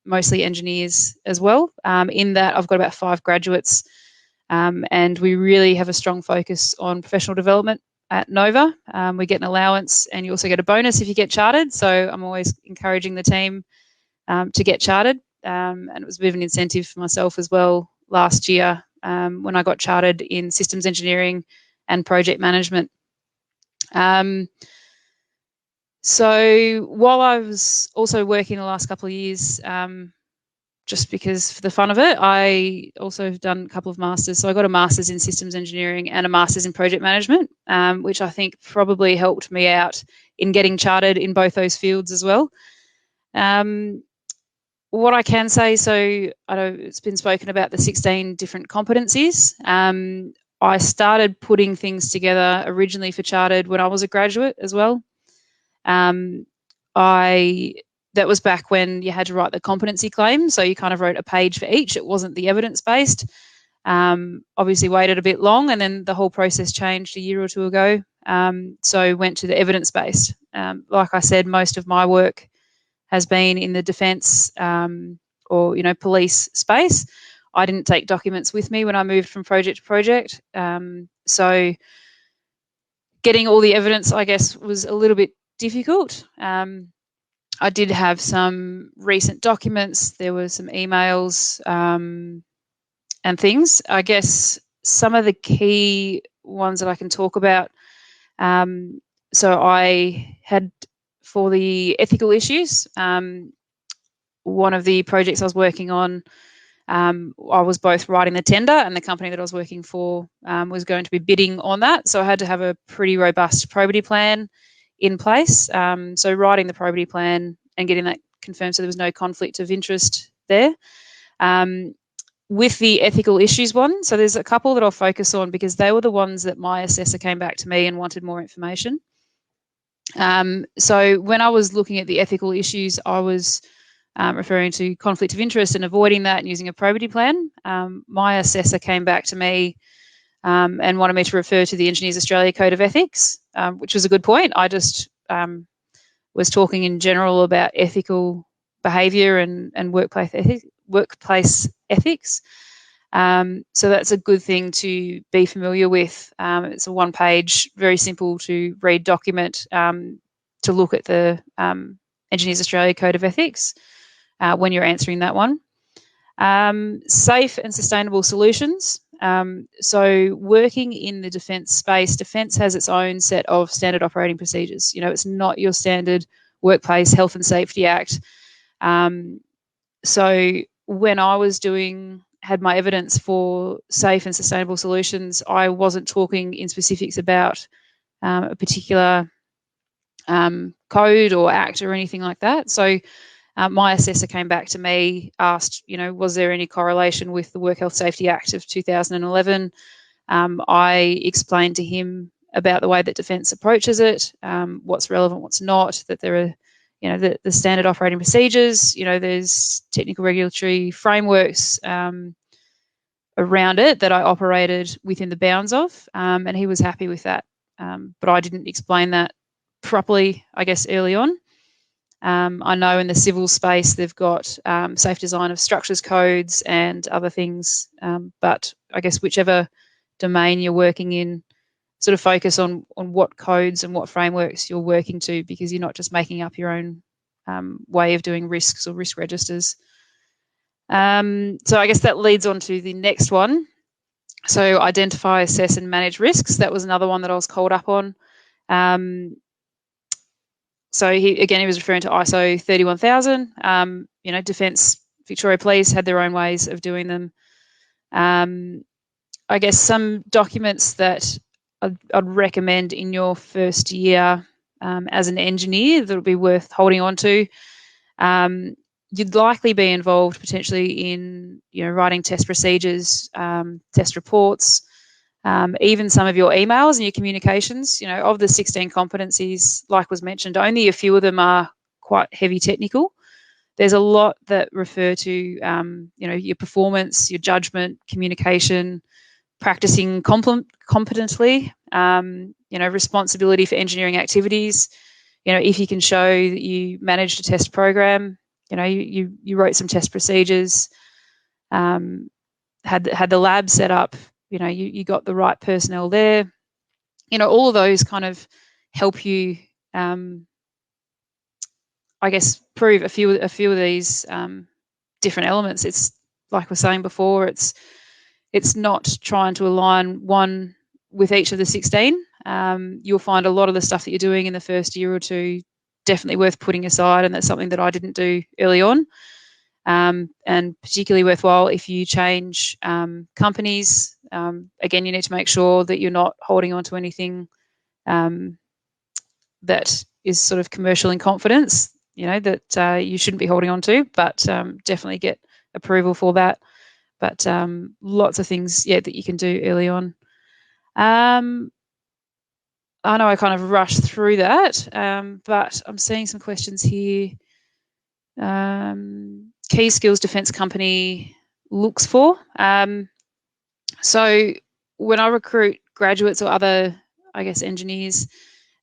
mostly engineers as well. In that, I've got about 5 graduates, and we really have a strong focus on professional development at Nova. We get an allowance, and you also get a bonus if you get chartered. So I'm always encouraging the team to get chartered, and it was a bit of an incentive for myself as well last year when I got chartered in systems engineering and project management. So while I was also working the last couple of years, just because for the fun of it, I also have done a couple of masters. So I got a master's in systems engineering and a master's in project management, which I think probably helped me out in getting chartered in both those fields as well. What I can say, so I know it's been spoken about the 16 different competencies. I started putting things together originally for chartered when I was a graduate as well. That was back when you had to write the competency claim, so you kind of wrote a page for each. It wasn't the evidence-based. Obviously waited a bit long, and then the whole process changed a year or two ago. So went to the evidence-based. Like I said, most of my work has been in the defence or police space. I didn't take documents with me when I moved from project to project. So getting all the evidence, I guess, was a little bit difficult. I did have some recent documents. There were some emails and things. I guess some of the key ones that I can talk about. So I had, for the ethical issues, one of the projects I was working on, I was both writing the tender, and the company that I was working for was going to be bidding on that. So I had to have a pretty robust probity plan in place. So writing the probity plan and getting that confirmed so there was no conflict of interest there. With the ethical issues one, so there's a couple that I'll focus on because they were the ones that my assessor came back to me and wanted more information. So when I was looking at the ethical issues, I was referring to conflict of interest and avoiding that and using a probity plan. My assessor came back to me and wanted me to refer to the Engineers Australia Code of Ethics, which was a good point. I just was talking in general about ethical behaviour and workplace ethics. So that's a good thing to be familiar with. It's a one-page, very simple to read document to look at the Engineers Australia Code of Ethics when you're answering that one. Safe and sustainable solutions. So working in the defence space, defence has its own set of standard operating procedures. You know, it's not your standard Workplace Health and Safety Act. So when I was had my evidence for safe and sustainable solutions, I wasn't talking in specifics about a particular code or act or anything like that. So my assessor came back to me, asked, you know, was there any correlation with the Work Health Safety Act of 2011? I explained to him about the way that defence approaches it, what's relevant, what's not, that there are, you know, the standard operating procedures, you know, there's technical regulatory frameworks around it that I operated within the bounds of, and he was happy with that. But I didn't explain that properly, I guess, early on. I know in the civil space they've got safe design of structures codes and other things, but I guess whichever domain you're working in, sort of focus on what codes and what frameworks you're working to, because you're not just making up your own way of doing risks or risk registers. So I guess that leads on to the next one. So identify, assess and manage risks. That was another one that I was called up on. So he was referring to ISO 31000. You know, Defence Victoria Police had their own ways of doing them. I guess some documents that I'd recommend in your first year as an engineer that would be worth holding on to. You'd likely be involved potentially in, you know, writing test procedures, test reports, even some of your emails and your communications. You know, of the 16 competencies, like was mentioned, only a few of them are quite heavy technical. There's a lot that refer to, you know, your performance, your judgment, communication, practicing competently, you know, responsibility for engineering activities. You know, if you can show that you managed a test program, you know, you wrote some test procedures, had the lab set up, you know, you got the right personnel there. You know, all of those kind of help you, I guess, prove a few of these different elements. It's like we're saying before, it's not trying to align one with each of the 16. You'll find a lot of the stuff that you're doing in the first year or two definitely worth putting aside, and that's something that I didn't do early on. And particularly worthwhile if you change companies. Again, you need to make sure that you're not holding on to anything that is sort of commercial in confidence, you know, that you shouldn't be holding on to, but definitely get approval for that. But lots of things, yeah, that you can do early on. I know I kind of rushed through that, but I'm seeing some questions here. Key skills defence company looks for. So when I recruit graduates or other, I guess, engineers,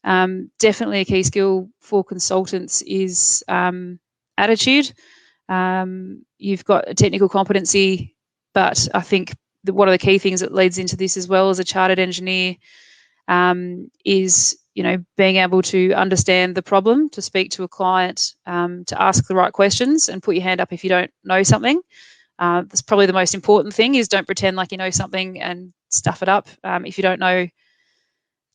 definitely a key skill for consultants is attitude. You've got a technical competency, but I think one of the key things that leads into this as well as a chartered engineer is, you know, being able to understand the problem, to speak to a client, to ask the right questions and put your hand up if you don't know something. That's probably the most important thing, is don't pretend like you know something and stuff it up. If you don't know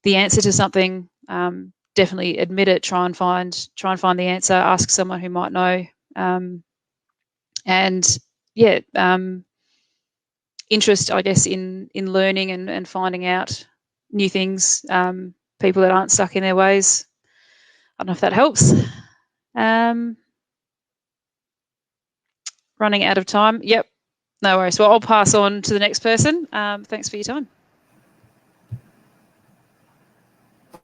the answer to something, definitely admit it, try and find the answer, ask someone who might know. And yeah, interest, I guess, in learning and finding out new things, people that aren't stuck in their ways. I don't know if that helps. Running out of time. Yep, no worries. Well, I'll pass on to the next person. Thanks for your time.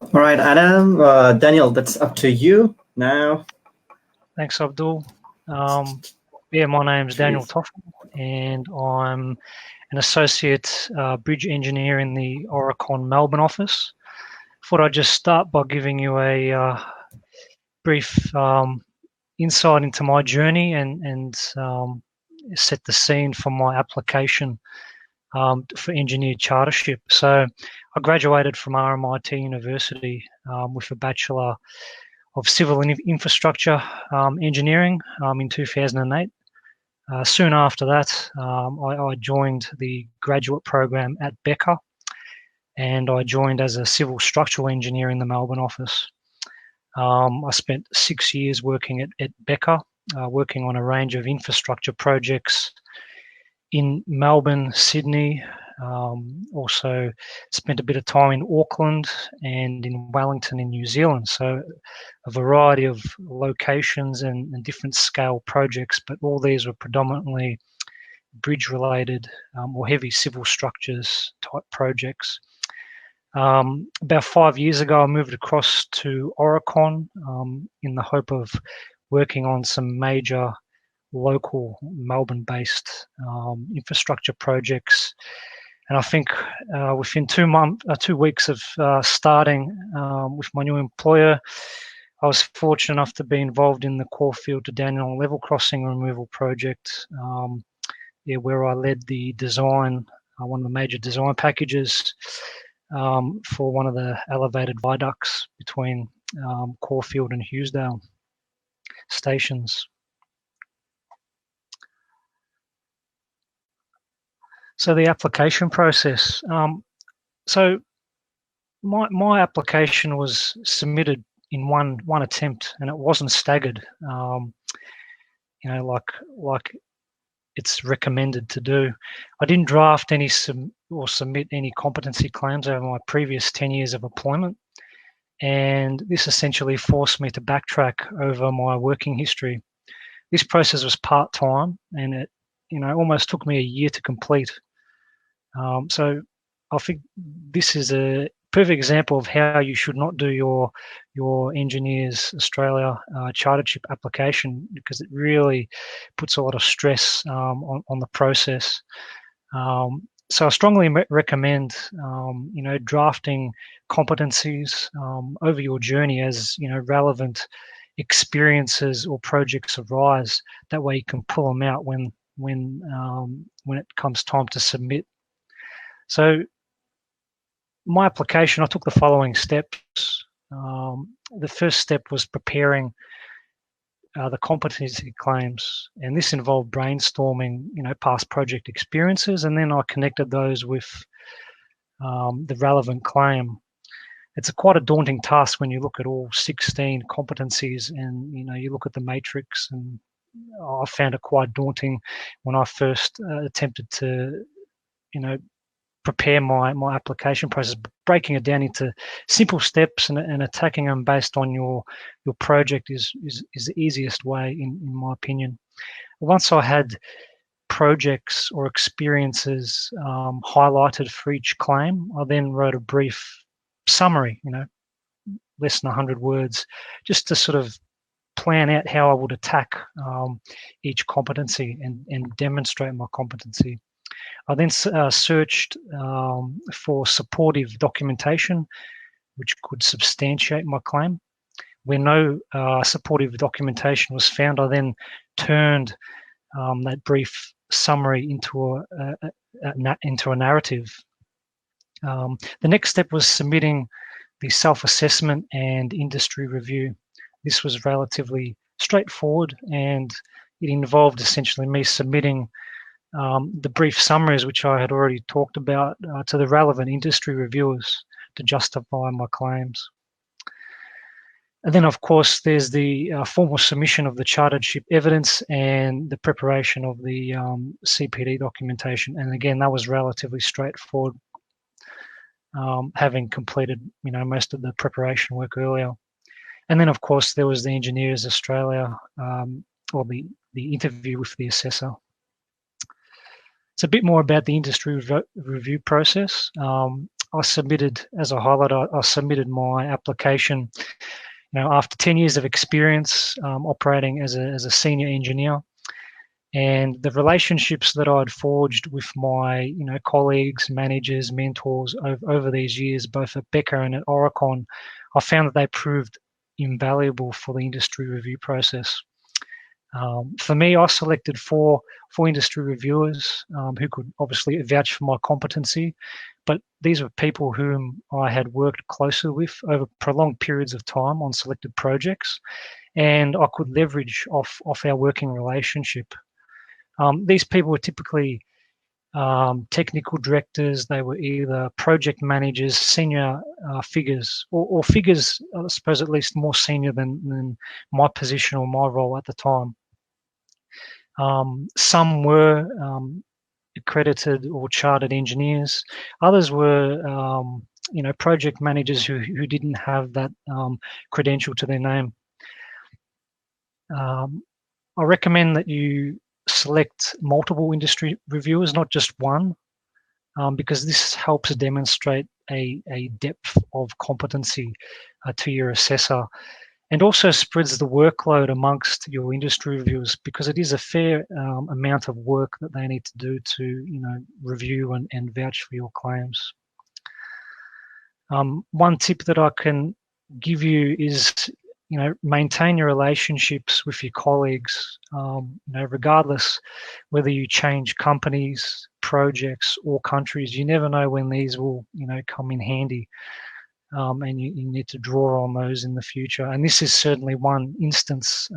All right, Adam. Daniel, that's up to you now. Thanks, Abdul. Yeah, my name's Daniel Toffel, and I'm an associate bridge engineer in the Oricon Melbourne office. Thought I'd just start by giving you a brief insight into my journey and set the scene for my application for engineered chartership. So I graduated from RMIT University with a Bachelor of Civil and Infrastructure Engineering in 2008. Soon after that, I joined the graduate program at Becker, and I joined as a civil structural engineer in the Melbourne office. I spent 6 years working at Becker, working on a range of infrastructure projects in Melbourne, Sydney. Also spent a bit of time in Auckland and in Wellington in New Zealand. So a variety of locations and different scale projects, but all these were predominantly bridge related or heavy civil structures type projects. About 5 years ago, I moved across to Oricon in the hope of working on some major local Melbourne-based infrastructure projects. And I think within 2 weeks of starting with my new employer, I was fortunate enough to be involved in the Caulfield to Dandenong level crossing removal project, where I led the design, one of the major design packages for one of the elevated viaducts between Caulfield and Hughesdale stations. So the application process. So my application was submitted in one attempt, and it wasn't staggered. Like it's recommended to do. I didn't draft any or submit any competency claims over my previous 10 years of employment, and this essentially forced me to backtrack over my working history. This process was part-time, and it almost took me a year to complete. So I think this is a perfect example of how you should not do your Engineers Australia Chartership application, because it really puts a lot of stress on the process. So I strongly recommend drafting competencies over your journey as relevant experiences or projects arise. That way you can pull them out when it comes time to submit. So my application, I took the following steps. The first step was preparing the competency claims, and this involved brainstorming, past project experiences, and then I connected those with the relevant claim. It's quite a daunting task when you look at all 16 competencies, and you look at the matrix, and I found it quite daunting when I first attempted to, prepare my application process, breaking it down into simple steps and attacking them based on your project is the easiest way, in my opinion. Once I had projects or experiences highlighted for each claim, I then wrote a brief summary, less than 100 words, just to sort of plan out how I would attack each competency and demonstrate my competency. I then searched for supportive documentation which could substantiate my claim. Where no supportive documentation was found, I then turned that brief summary into a narrative. The next step was submitting the self-assessment and industry review. This was relatively straightforward, and it involved essentially me submitting the brief summaries, which I had already talked about, to the relevant industry reviewers to justify my claims. And then, of course, there's the formal submission of the chartership evidence and the preparation of the CPD documentation. And again, that was relatively straightforward, having completed, most of the preparation work earlier. And then, of course, there was the Engineers Australia, or the interview with the assessor. It's a bit more about the industry review process. I submitted, as I highlighted, I submitted my application, after 10 years of experience operating as a senior engineer, and the relationships that I'd forged with my, colleagues, managers, mentors over these years, both at Becker and at Oricon, I found that they proved invaluable for the industry review process. For me, I selected four industry reviewers who could obviously vouch for my competency, but these were people whom I had worked closely with over prolonged periods of time on selected projects, and I could leverage off our working relationship. These people were typically technical directors. They were either project managers, senior figures, or figures, I suppose, at least more senior than my position or my role at the time. Some were accredited or chartered engineers. Others were, project managers who didn't have that credential to their name. I recommend that you select multiple industry reviewers, not just one, because this helps demonstrate a depth of competency to your assessor, and also spreads the workload amongst your industry reviewers, because it is a fair amount of work that they need to do to, review and vouch for your claims. One tip that I can give you is, maintain your relationships with your colleagues, regardless whether you change companies, projects, or countries. You never know when these will, come in handy, and you need to draw on those in the future. And this is certainly one instance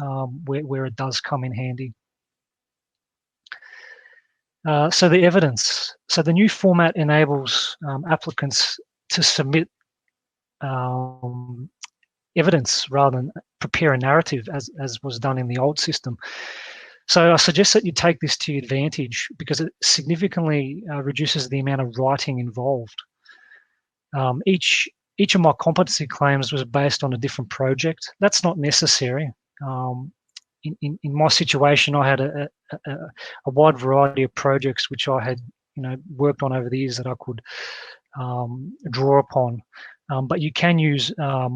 where it does come in handy. So the evidence. So the new format enables applicants to submit evidence rather than prepare a narrative as was done in the old system. So I suggest that you take this to your advantage, because it significantly reduces the amount of writing involved. Each of my competency claims was based on a different project. That's not necessary. In my situation, I had a wide variety of projects which I had worked on over the years that I could draw upon. But you can use a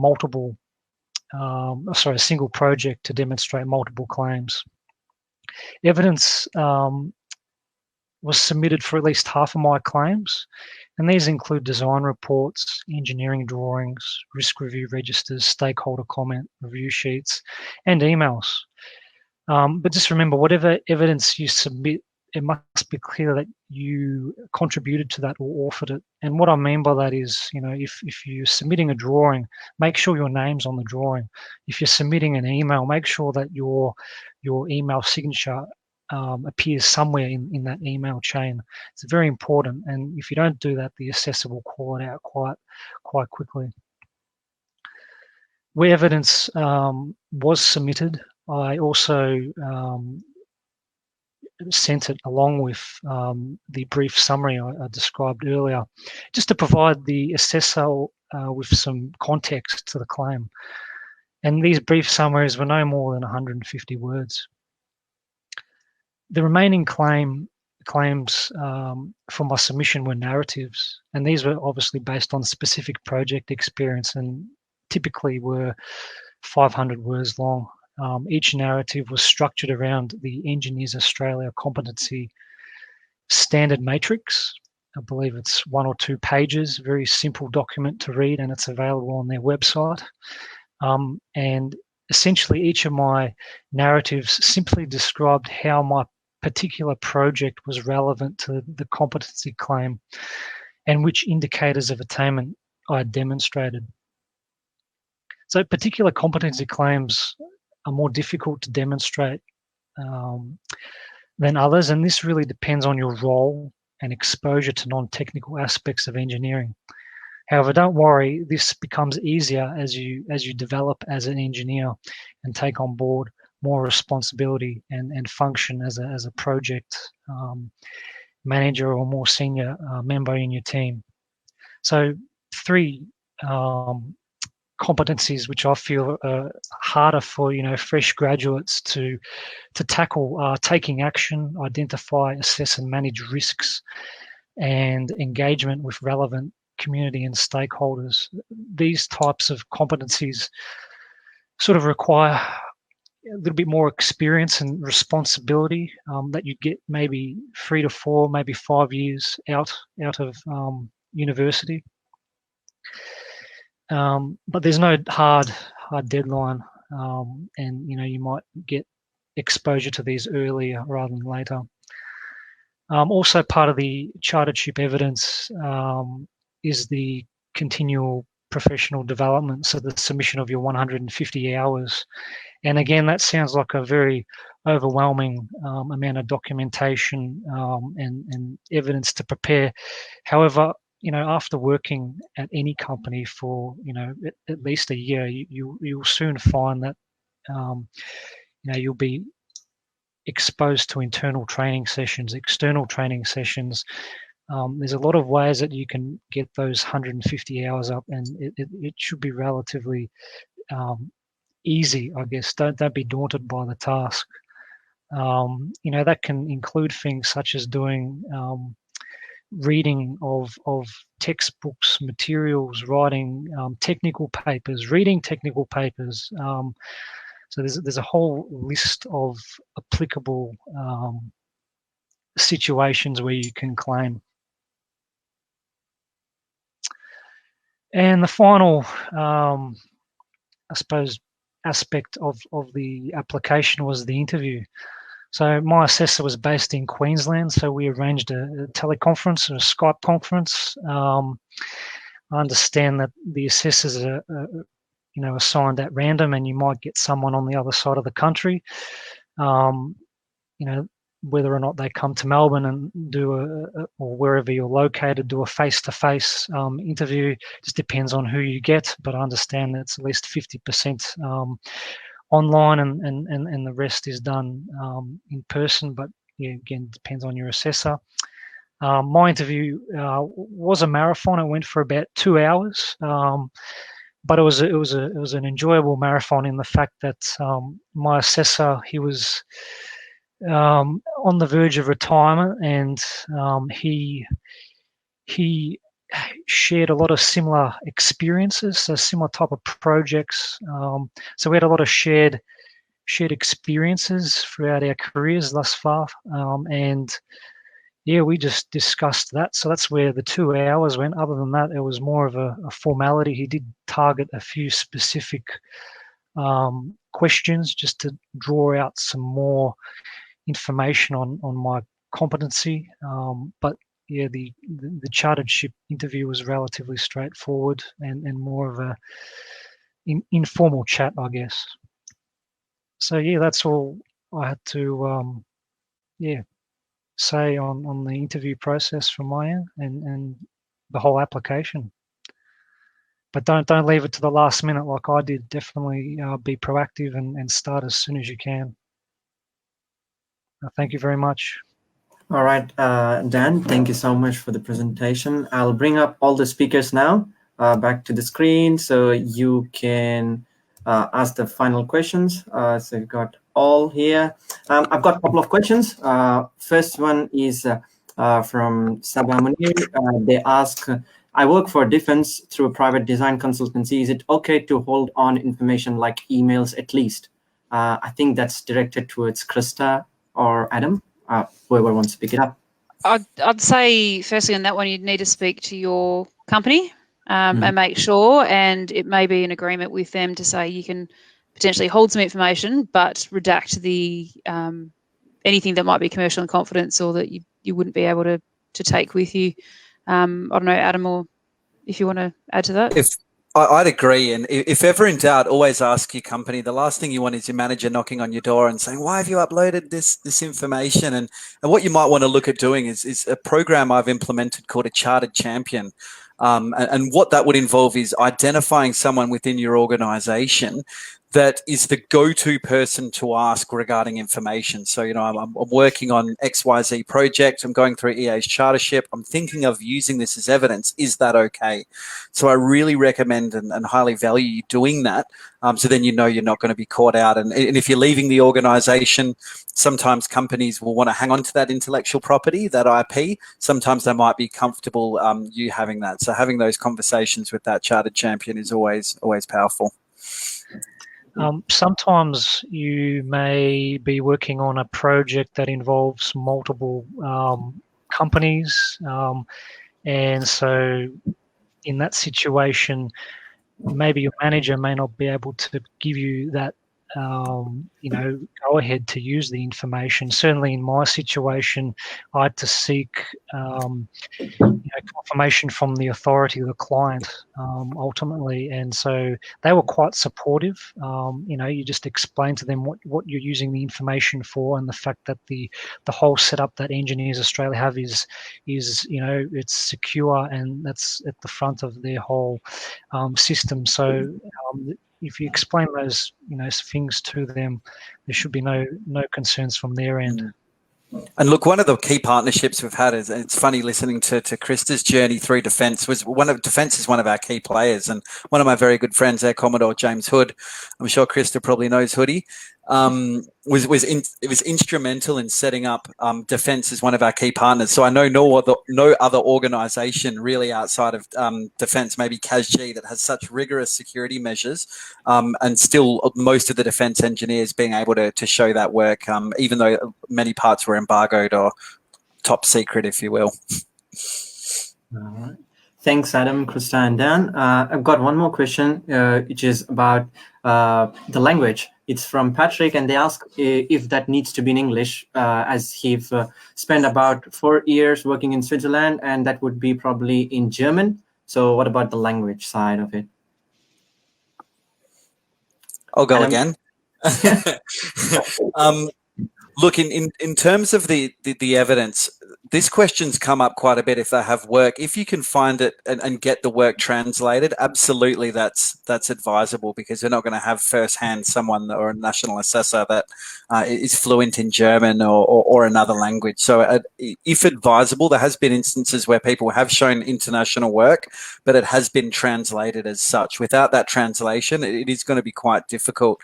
single project to demonstrate multiple claims. Evidence was submitted for at least half of my claims, and these include design reports, engineering drawings, risk review registers, stakeholder comment, review sheets, and emails. But just remember, whatever evidence you submit, it must be clear that you contributed to that or authored it. And what I mean by that is, if you're submitting a drawing, make sure your name's on the drawing. If you're submitting an email, make sure that your email signature appears somewhere in that email chain. It's very important. And if you don't do that, the assessor will call it out quite quickly. Where evidence was submitted, I also sent it along with the brief summary I described earlier, just to provide the assessor with some context to the claim. And these brief summaries were no more than 150 words. The remaining claims from my submission were narratives, and these were obviously based on specific project experience and typically were 500 words long. Each narrative was structured around the Engineers Australia competency standard matrix. I believe it's 1 or 2 pages, very simple document to read, and it's available on their website. And essentially each of my narratives simply described how my particular project was relevant to the competency claim and which indicators of attainment I demonstrated. So particular competency claims are more difficult to demonstrate than others, and this really depends on your role and exposure to non-technical aspects of engineering. However, don't worry, this becomes easier as you develop as an engineer and take on board more responsibility and function as a project manager or more senior member in your team. So 3 competencies which I feel are harder for fresh graduates to tackle are taking action, identify, assess and manage risks, and engagement with relevant community and stakeholders. These types of competencies sort of require a little bit more experience and responsibility that you get maybe 3 to 4, maybe 5 years out of university. But there's no hard deadline, and you might get exposure to these earlier rather than later. Also, part of the chartership evidence is the continual professional development, so the submission of your 150 hours. And again, that sounds like a very overwhelming amount of documentation and evidence to prepare. However, after working at any company for at least a year, you'll soon find that you'll be exposed to internal training sessions, external training sessions. There's a lot of ways that you can get those 150 hours up, and it should be relatively easy, I guess. Don't be daunted by the task. That can include things such as doing reading of textbooks, materials, writing technical papers, reading technical papers. So there's a whole list of applicable situations where you can claim. And the final, I suppose, aspect of the application was the interview. So my assessor was based in Queensland, so we arranged a teleconference, a Skype conference. I understand that the assessors are assigned at random, and you might get someone on the other side of the country. Whether or not they come to Melbourne and do or wherever you're located, do a face-to-face interview, just depends on who you get. But I understand that it's at least 50% online, and the rest is done in person. But yeah, again, depends on your assessor. My interview was a marathon. It went for about 2 hours, but it was an enjoyable marathon in the fact that my assessor, he was on the verge of retirement, and he shared a lot of similar experiences, so similar type of projects. So we had a lot of shared experiences throughout our careers thus far, and yeah, we just discussed that. So that's where the 2 hours went. Other than that, it was more of a formality. He did target a few specific questions just to draw out some more information on my competency. But yeah, the Chartership interview was relatively straightforward and more of a informal chat, I guess. So yeah, that's all I had to say on the interview process from my end and the whole application. But don't leave it to the last minute like I did. Definitely be proactive and start as soon as you can. Thank you very much. All right, Dan, thank you so much for the presentation. I'll bring up all the speakers now back to the screen so you can ask the final questions. So you've got all here. I've got a couple of questions. First one is from Sabah Munir. They ask, I work for defense through a private design consultancy. Is it okay to hold on information like emails at least? I think that's directed towards Krista or Adam, whoever wants to pick it up. I'd say, firstly, on that one, you'd need to speak to your company and make sure, and it may be an agreement with them to say you can potentially hold some information, but redact the anything that might be commercial in confidence or that you wouldn't be able to take with you. I don't know, Adam, or if you want to add to that. I'd agree, and if ever in doubt, always ask your company. The last thing you want is your manager knocking on your door and saying, "Why have you uploaded this information?" And what you might want to look at doing is a program I've implemented called a Chartered Champion, and what that would involve is identifying someone within your organisation that is the go-to person to ask regarding information. So, I'm working on XYZ project. I'm going through EA's Chartership. I'm thinking of using this as evidence. Is that okay? So I really recommend and highly value you doing that. So then you're not going to be caught out. And if you're leaving the organization, sometimes companies will want to hang on to that intellectual property, that IP. Sometimes they might be comfortable you having that. So having those conversations with that Chartered Champion is always powerful. Sometimes you may be working on a project that involves multiple companies, and so in that situation, maybe your manager may not be able to give you that go ahead to use the information. Certainly in my situation, I had to seek confirmation from the authority, the client, ultimately. And so they were quite supportive. You just explain to them what you're using the information for, and the fact that the whole setup that Engineers Australia have is it's secure, and that's at the front of their whole system. So if you explain those things to them, there should be no concerns from their end. And look, one of the key partnerships we've had is, and it's funny listening to Krista's journey through defence, Defence is one of our key players, and one of my very good friends, Air Commodore James Hood, I'm sure Krista probably knows Hoodie, was instrumental in setting up Defence as one of our key partners. So I know no other organisation really outside of Defence, maybe CASG, that has such rigorous security measures, and still most of the defence engineers being able to show that work, even though many parts were embargoed or top secret, if you will. All right. Thanks, Adam, Krista, and Dan. I've got one more question, which is about the language. It's from Patrick, and they ask if that needs to be in English, as he've spent about 4 years working in Switzerland, and that would be probably in German. So what about the language side of it? I'll go again. Look, in terms of the evidence, this question's come up quite a bit. If they have work, if you can find it and get the work translated, absolutely that's advisable, because they're not going to have firsthand someone or a national assessor that is fluent in German or another language. So if advisable, there has been instances where people have shown international work, but it has been translated as such. Without that translation, it is going to be quite difficult.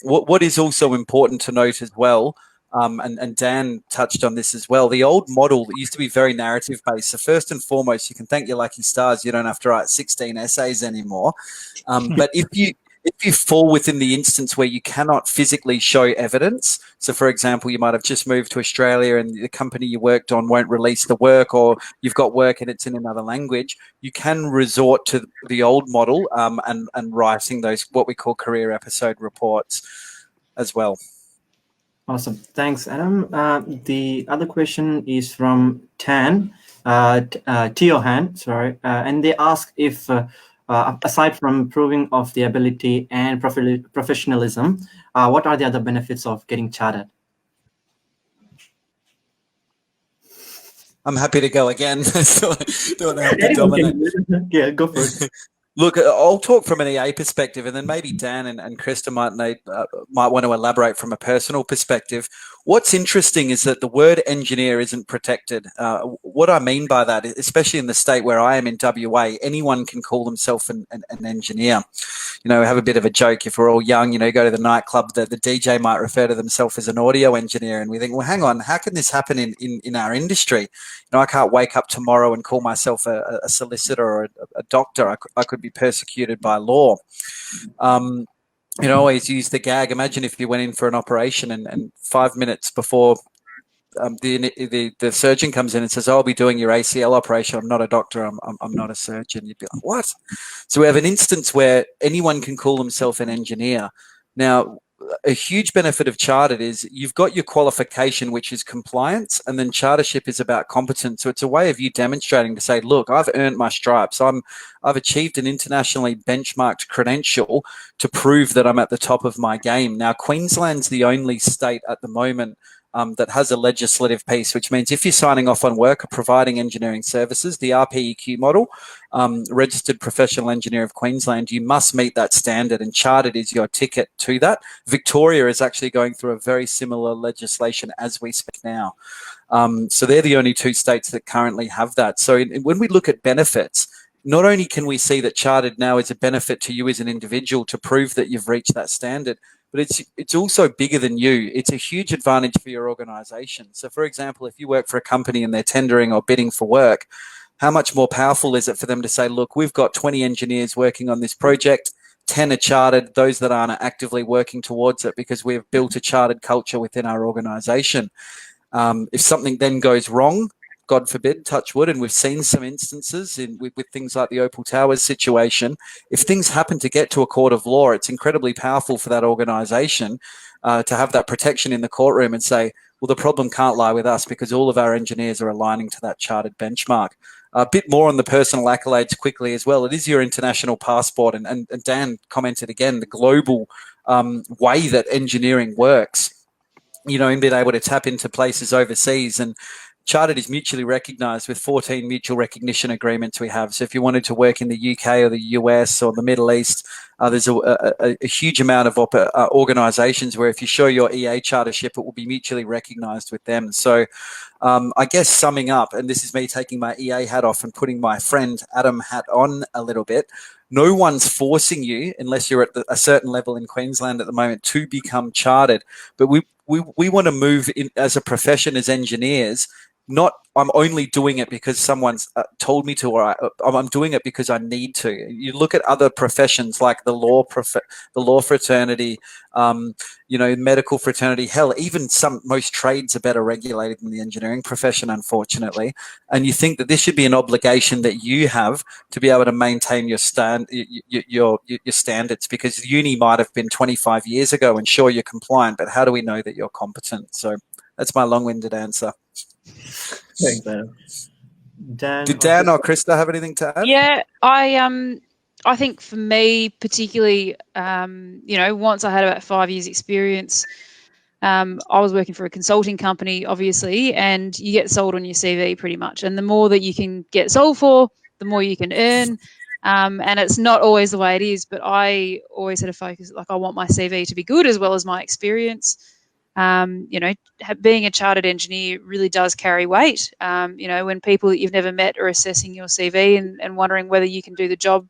What is also important to note as well, and Dan touched on this as well, the old model used to be very narrative based. So first and foremost, you can thank your lucky stars you don't have to write 16 essays anymore. But if you fall within the instance where you cannot physically show evidence, so for example, you might have just moved to Australia and the company you worked on won't release the work, or you've got work and it's in another language, you can resort to the old model and writing those what we call career episode reports as well. Awesome. Thanks, Adam. The other question is from Tiohan, sorry, and they ask if aside from proving of the ability and professionalism, what are the other benefits of getting chartered? I'm happy to go again. Don't have to dominate. Yeah, go for it. Look, I'll talk from an EA perspective, and then maybe Dan and Krista might want to elaborate from a personal perspective. What's interesting is that the word engineer isn't protected. What I mean by that, especially in the state where I am in WA, anyone can call themselves an engineer. Have a bit of a joke. If we're all young, go to the nightclub, the DJ might refer to themselves as an audio engineer, and we think, well, hang on, how can this happen in our industry? I can't wake up tomorrow and call myself a solicitor or a doctor. I could be persecuted by law. I always use the gag. Imagine if you went in for an operation and 5 minutes before the surgeon comes in and says, I'll be doing your ACL operation. I'm not a doctor. I'm not a surgeon. You'd be like, what? So we have an instance where anyone can call themselves an engineer. Now, a huge benefit of chartered is you've got your qualification, which is compliance, and then chartership is about competence. So it's a way of you demonstrating to say, look, I've earned my stripes. I've achieved an internationally benchmarked credential to prove that I'm at the top of my game. Now, Queensland's the only state at the moment that has a legislative piece, which means if you're signing off on work or providing engineering services, the RPEQ model, Registered Professional Engineer of Queensland, you must meet that standard, and chartered is your ticket to that. Victoria is actually going through a very similar legislation as we speak now. So they're the only two states that currently have that. So when we look at benefits, not only can we see that chartered now is a benefit to you as an individual to prove that you've reached that standard, but it's also bigger than you. It's a huge advantage for your organisation. So, for example, if you work for a company and they're tendering or bidding for work, how much more powerful is it for them to say, look, we've got 20 engineers working on this project, 10 are chartered, those that aren't are actively working towards it because we've built a chartered culture within our organisation. If something then goes wrong, God forbid, touch wood, and we've seen some instances with things like the Opal Towers situation. If things happen to get to a court of law, it's incredibly powerful for that organisation to have that protection in the courtroom and say, well, the problem can't lie with us because all of our engineers are aligning to that chartered benchmark. A bit more on the personal accolades quickly as well. It is your international passport, and Dan commented again, the global way that engineering works, you know, and being able to tap into places overseas. And Chartered is mutually recognised with 14 mutual recognition agreements we have. So if you wanted to work in the UK or the US or the Middle East, there's a huge amount of organisations where if you show your EA chartership, it will be mutually recognised with them. So I guess summing up, and this is me taking my EA hat off and putting my friend Adam hat on a little bit, no one's forcing you, unless you're at a certain level in Queensland at the moment, to become chartered. But we want to move in as a profession as engineers. Not I'm only doing it because someone's told me to, or I'm doing it because I need to. You look at other professions like the law fraternity, you know, medical fraternity. Hell, even most trades are better regulated than the engineering profession, unfortunately. And you think that this should be an obligation that you have to be able to maintain your standards, because uni might have been 25 years ago, and sure, you're compliant, but how do we know that you're competent? So that's my long-winded answer. Thanks, Dan. Did Dan or Krista have anything to add? Yeah, I think for me particularly, you know, once I had about 5 years experience, I was working for a consulting company, obviously, and you get sold on your CV pretty much. And the more that you can get sold for, the more you can earn. And it's not always the way it is, but I always had a focus, like I want my CV to be good as well as my experience. You know, being a chartered engineer really does carry weight. You know, when people that you've never met are assessing your CV and wondering whether you can do the job,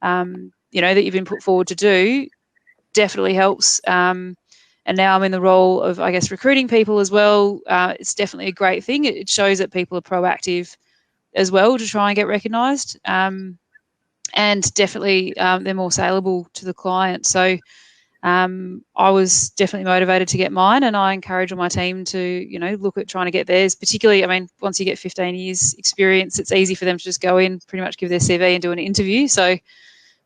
you know, that you've been put forward to do, definitely helps. And now I'm in the role of, I guess, recruiting people as well. It's definitely a great thing. It shows that people are proactive as well to try and get recognised. And definitely they're more saleable to the client. So I was definitely motivated to get mine, and I encourage all my team to, you know, look at trying to get theirs. Particularly, I mean, once you get 15 years experience, it's easy for them to just go in, pretty much give their CV and do an interview. So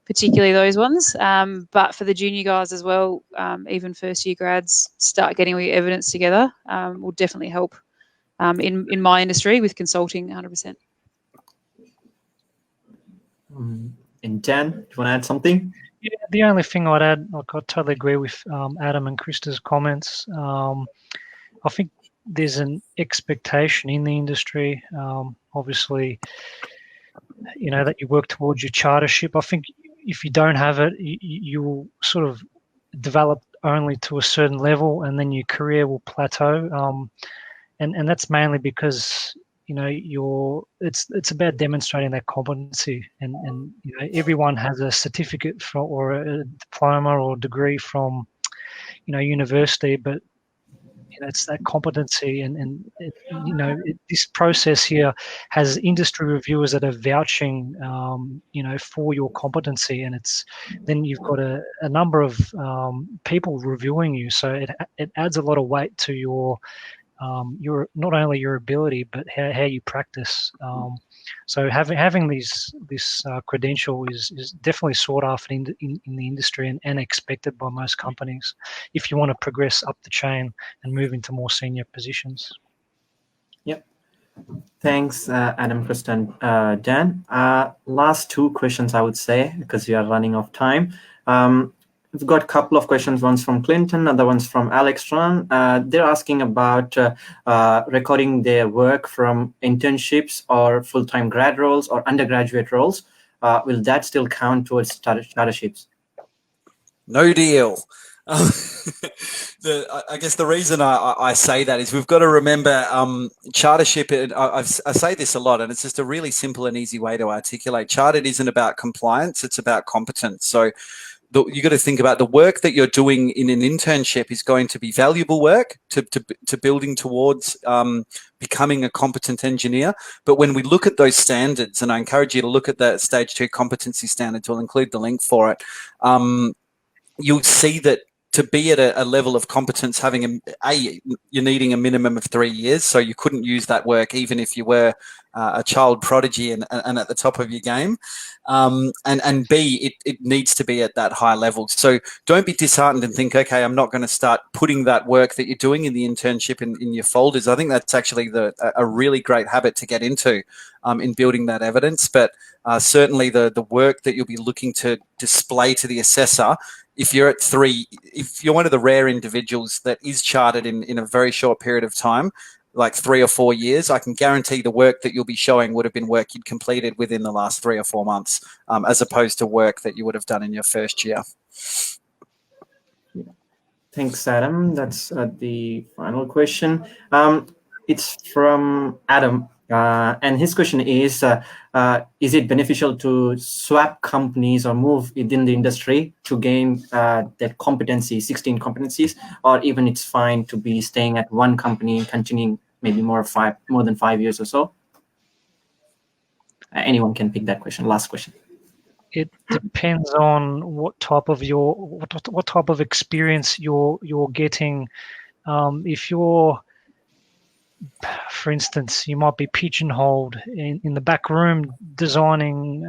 particularly those ones. But for the junior guys as well, even first year grads, start getting all your evidence together will definitely help in my industry with consulting 100%. And Dan, do you want to add something? Yeah, the only thing I'd add, like I totally agree with Adam and Krista's comments. I think there's an expectation in the industry, obviously, you know, that you work towards your chartership. I think if you don't have it, you'll sort of develop only to a certain level, and then your career will plateau. And that's mainly because, you know, it's about demonstrating that competency, and you know, everyone has a certificate or a diploma or degree from, you know, university, but you know, it's that competency, and you know, this process here has industry reviewers that are vouching, you know, for your competency, and then you've got a number of people reviewing you, so it adds a lot of weight to your not only your ability, but how you practice. So having this credential is definitely sought after in the industry and expected by most companies if you want to progress up the chain and move into more senior positions. Yep. Thanks, Adam, Kristen, Dan. Last two questions, I would say, because we are running out of time. We've got a couple of questions. One's from Clinton, other one's from Alex Tron. They're asking about recording their work from internships or full-time grad roles or undergraduate roles. Will that still count towards charterships? No deal. I guess the reason I say that is we've got to remember chartership. I say this a lot, and it's just a really simple and easy way to articulate. Chartered isn't about compliance; it's about competence. So you got to think about the work that you're doing in an internship is going to be valuable work to building towards becoming a competent engineer. But when we look at those standards, and I encourage you to look at the Stage 2 competency standards, we'll include the link for it. You'll see that to be at a level of competence, having you're needing a minimum of 3 years, so you couldn't use that work even if you were a child prodigy and at the top of your game. And B, it needs to be at that high level. So don't be disheartened and think, okay, I'm not going to start putting that work that you're doing in the internship in your folders. I think that's actually a really great habit to get into in building that evidence. But certainly the work that you'll be looking to display to the assessor, if you're if you're one of the rare individuals that is chartered in a very short period of time, like 3 or 4 years, I can guarantee the work that you'll be showing would have been work you'd completed within the last 3 or 4 months, as opposed to work that you would have done in your first year. Thanks, Adam. That's the final question. It's from Adam, and his question is it beneficial to swap companies or move within the industry to gain that competency, 16 competencies, or even it's fine to be staying at one company and continuing maybe more than 5 years or so? Anyone can pick that question. Last question. It depends on what type of experience you're getting. If you're, for instance, you might be pigeonholed in the back room designing,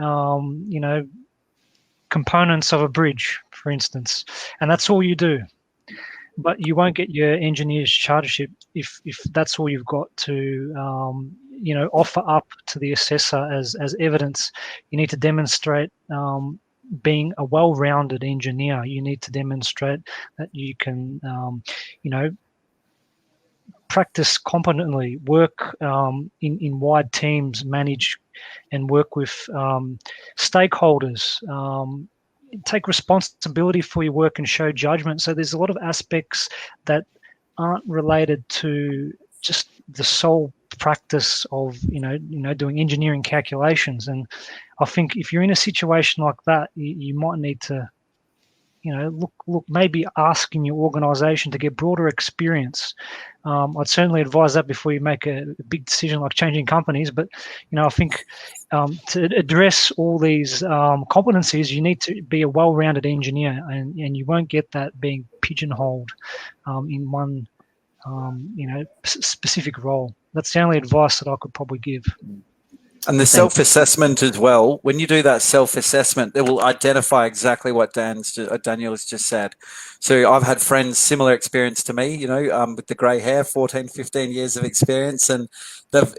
components of a bridge, for instance, and that's all you do. But you won't get your engineer's chartership if that's all you've got to offer up to the assessor as evidence. You need to demonstrate being a well-rounded engineer. You need to demonstrate that you can practice competently, work in wide teams, manage and work with stakeholders, take responsibility for your work and show judgment. So there's a lot of aspects that aren't related to just the sole practice of doing engineering calculations. And I think if you're in a situation like that, you might need to look maybe ask in your organization to get broader experience. I'd certainly advise that before you make a big decision like changing companies. But I think to address all these competencies, you need to be a well-rounded engineer, and you won't get that being pigeonholed in one specific role. That's the only advice that I could probably give. And the self-assessment as well. When you do that self-assessment, it will identify exactly what Daniel has just said. So I've had friends, similar experience to me, with the grey hair, 14, 15 years of experience, and they've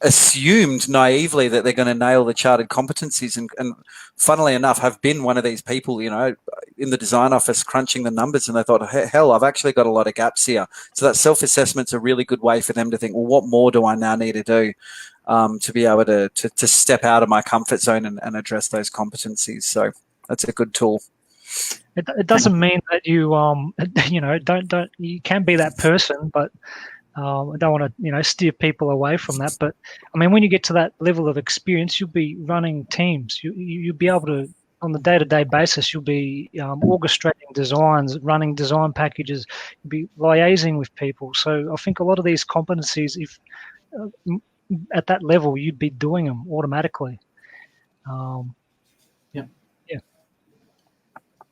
assumed naively that they're going to nail the chartered competencies, and funnily enough have been one of these people, in the design office crunching the numbers, and they thought, hell, I've actually got a lot of gaps here. So that self-assessment's a really good way for them to think, well, what more do I now need to do to be able to step out of my comfort zone and address those competencies. So that's a good tool. It doesn't mean that you don't you can be that person, but I don't want to steer people away from that. But I mean, when you get to that level of experience, you'll be running teams. You'll be able to, on the day-to-day basis, you'll be orchestrating designs, running design packages, you'll be liaising with people. So I think a lot of these competencies, if at that level, you'd be doing them automatically. Yeah.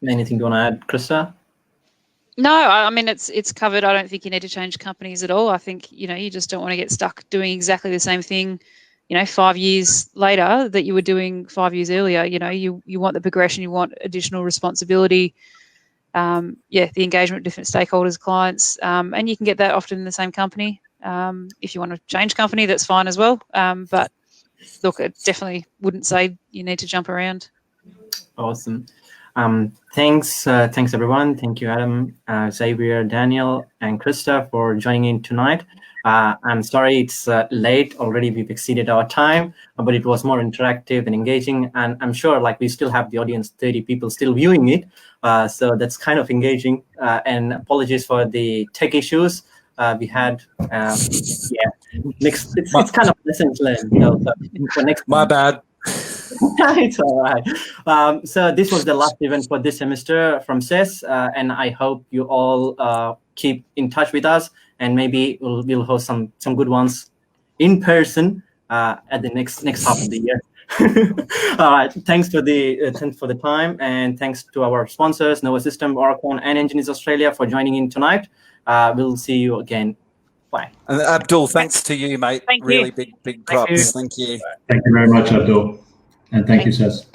Anything you want to add, Krista? No, I mean it's covered. I don't think you need to change companies at all. I think you just don't want to get stuck doing exactly the same thing, 5 years later that you were doing 5 years earlier. You want the progression, you want additional responsibility. The engagement with different stakeholders, clients, and you can get that often in the same company. If you want to change company, that's fine as well. But look, I definitely wouldn't say you need to jump around. Awesome. Thanks everyone. Thank you, Adam, Xavier, Daniel, and Krista for joining in tonight. I'm sorry it's late already. We've exceeded our time, but it was more interactive and engaging. And I'm sure we still have the audience, 30 people still viewing it. So that's kind of engaging. And apologies for the tech issues we had. Next, it's kind of lessons learned. For next My bad. It's all right. So this was the last event for this semester from Sess, and I hope you all keep in touch with us, and maybe we'll host some good ones in person at the next half of the year. All right. Thanks for the time, and thanks to our sponsors, Nova System, Oracon, and Engineers Australia for joining in tonight. We'll see you again. Bye. And Abdul, thanks to you, mate. Thank you. Really big props. Thank you. Thank you very much, Abdul. And thank you, Sess.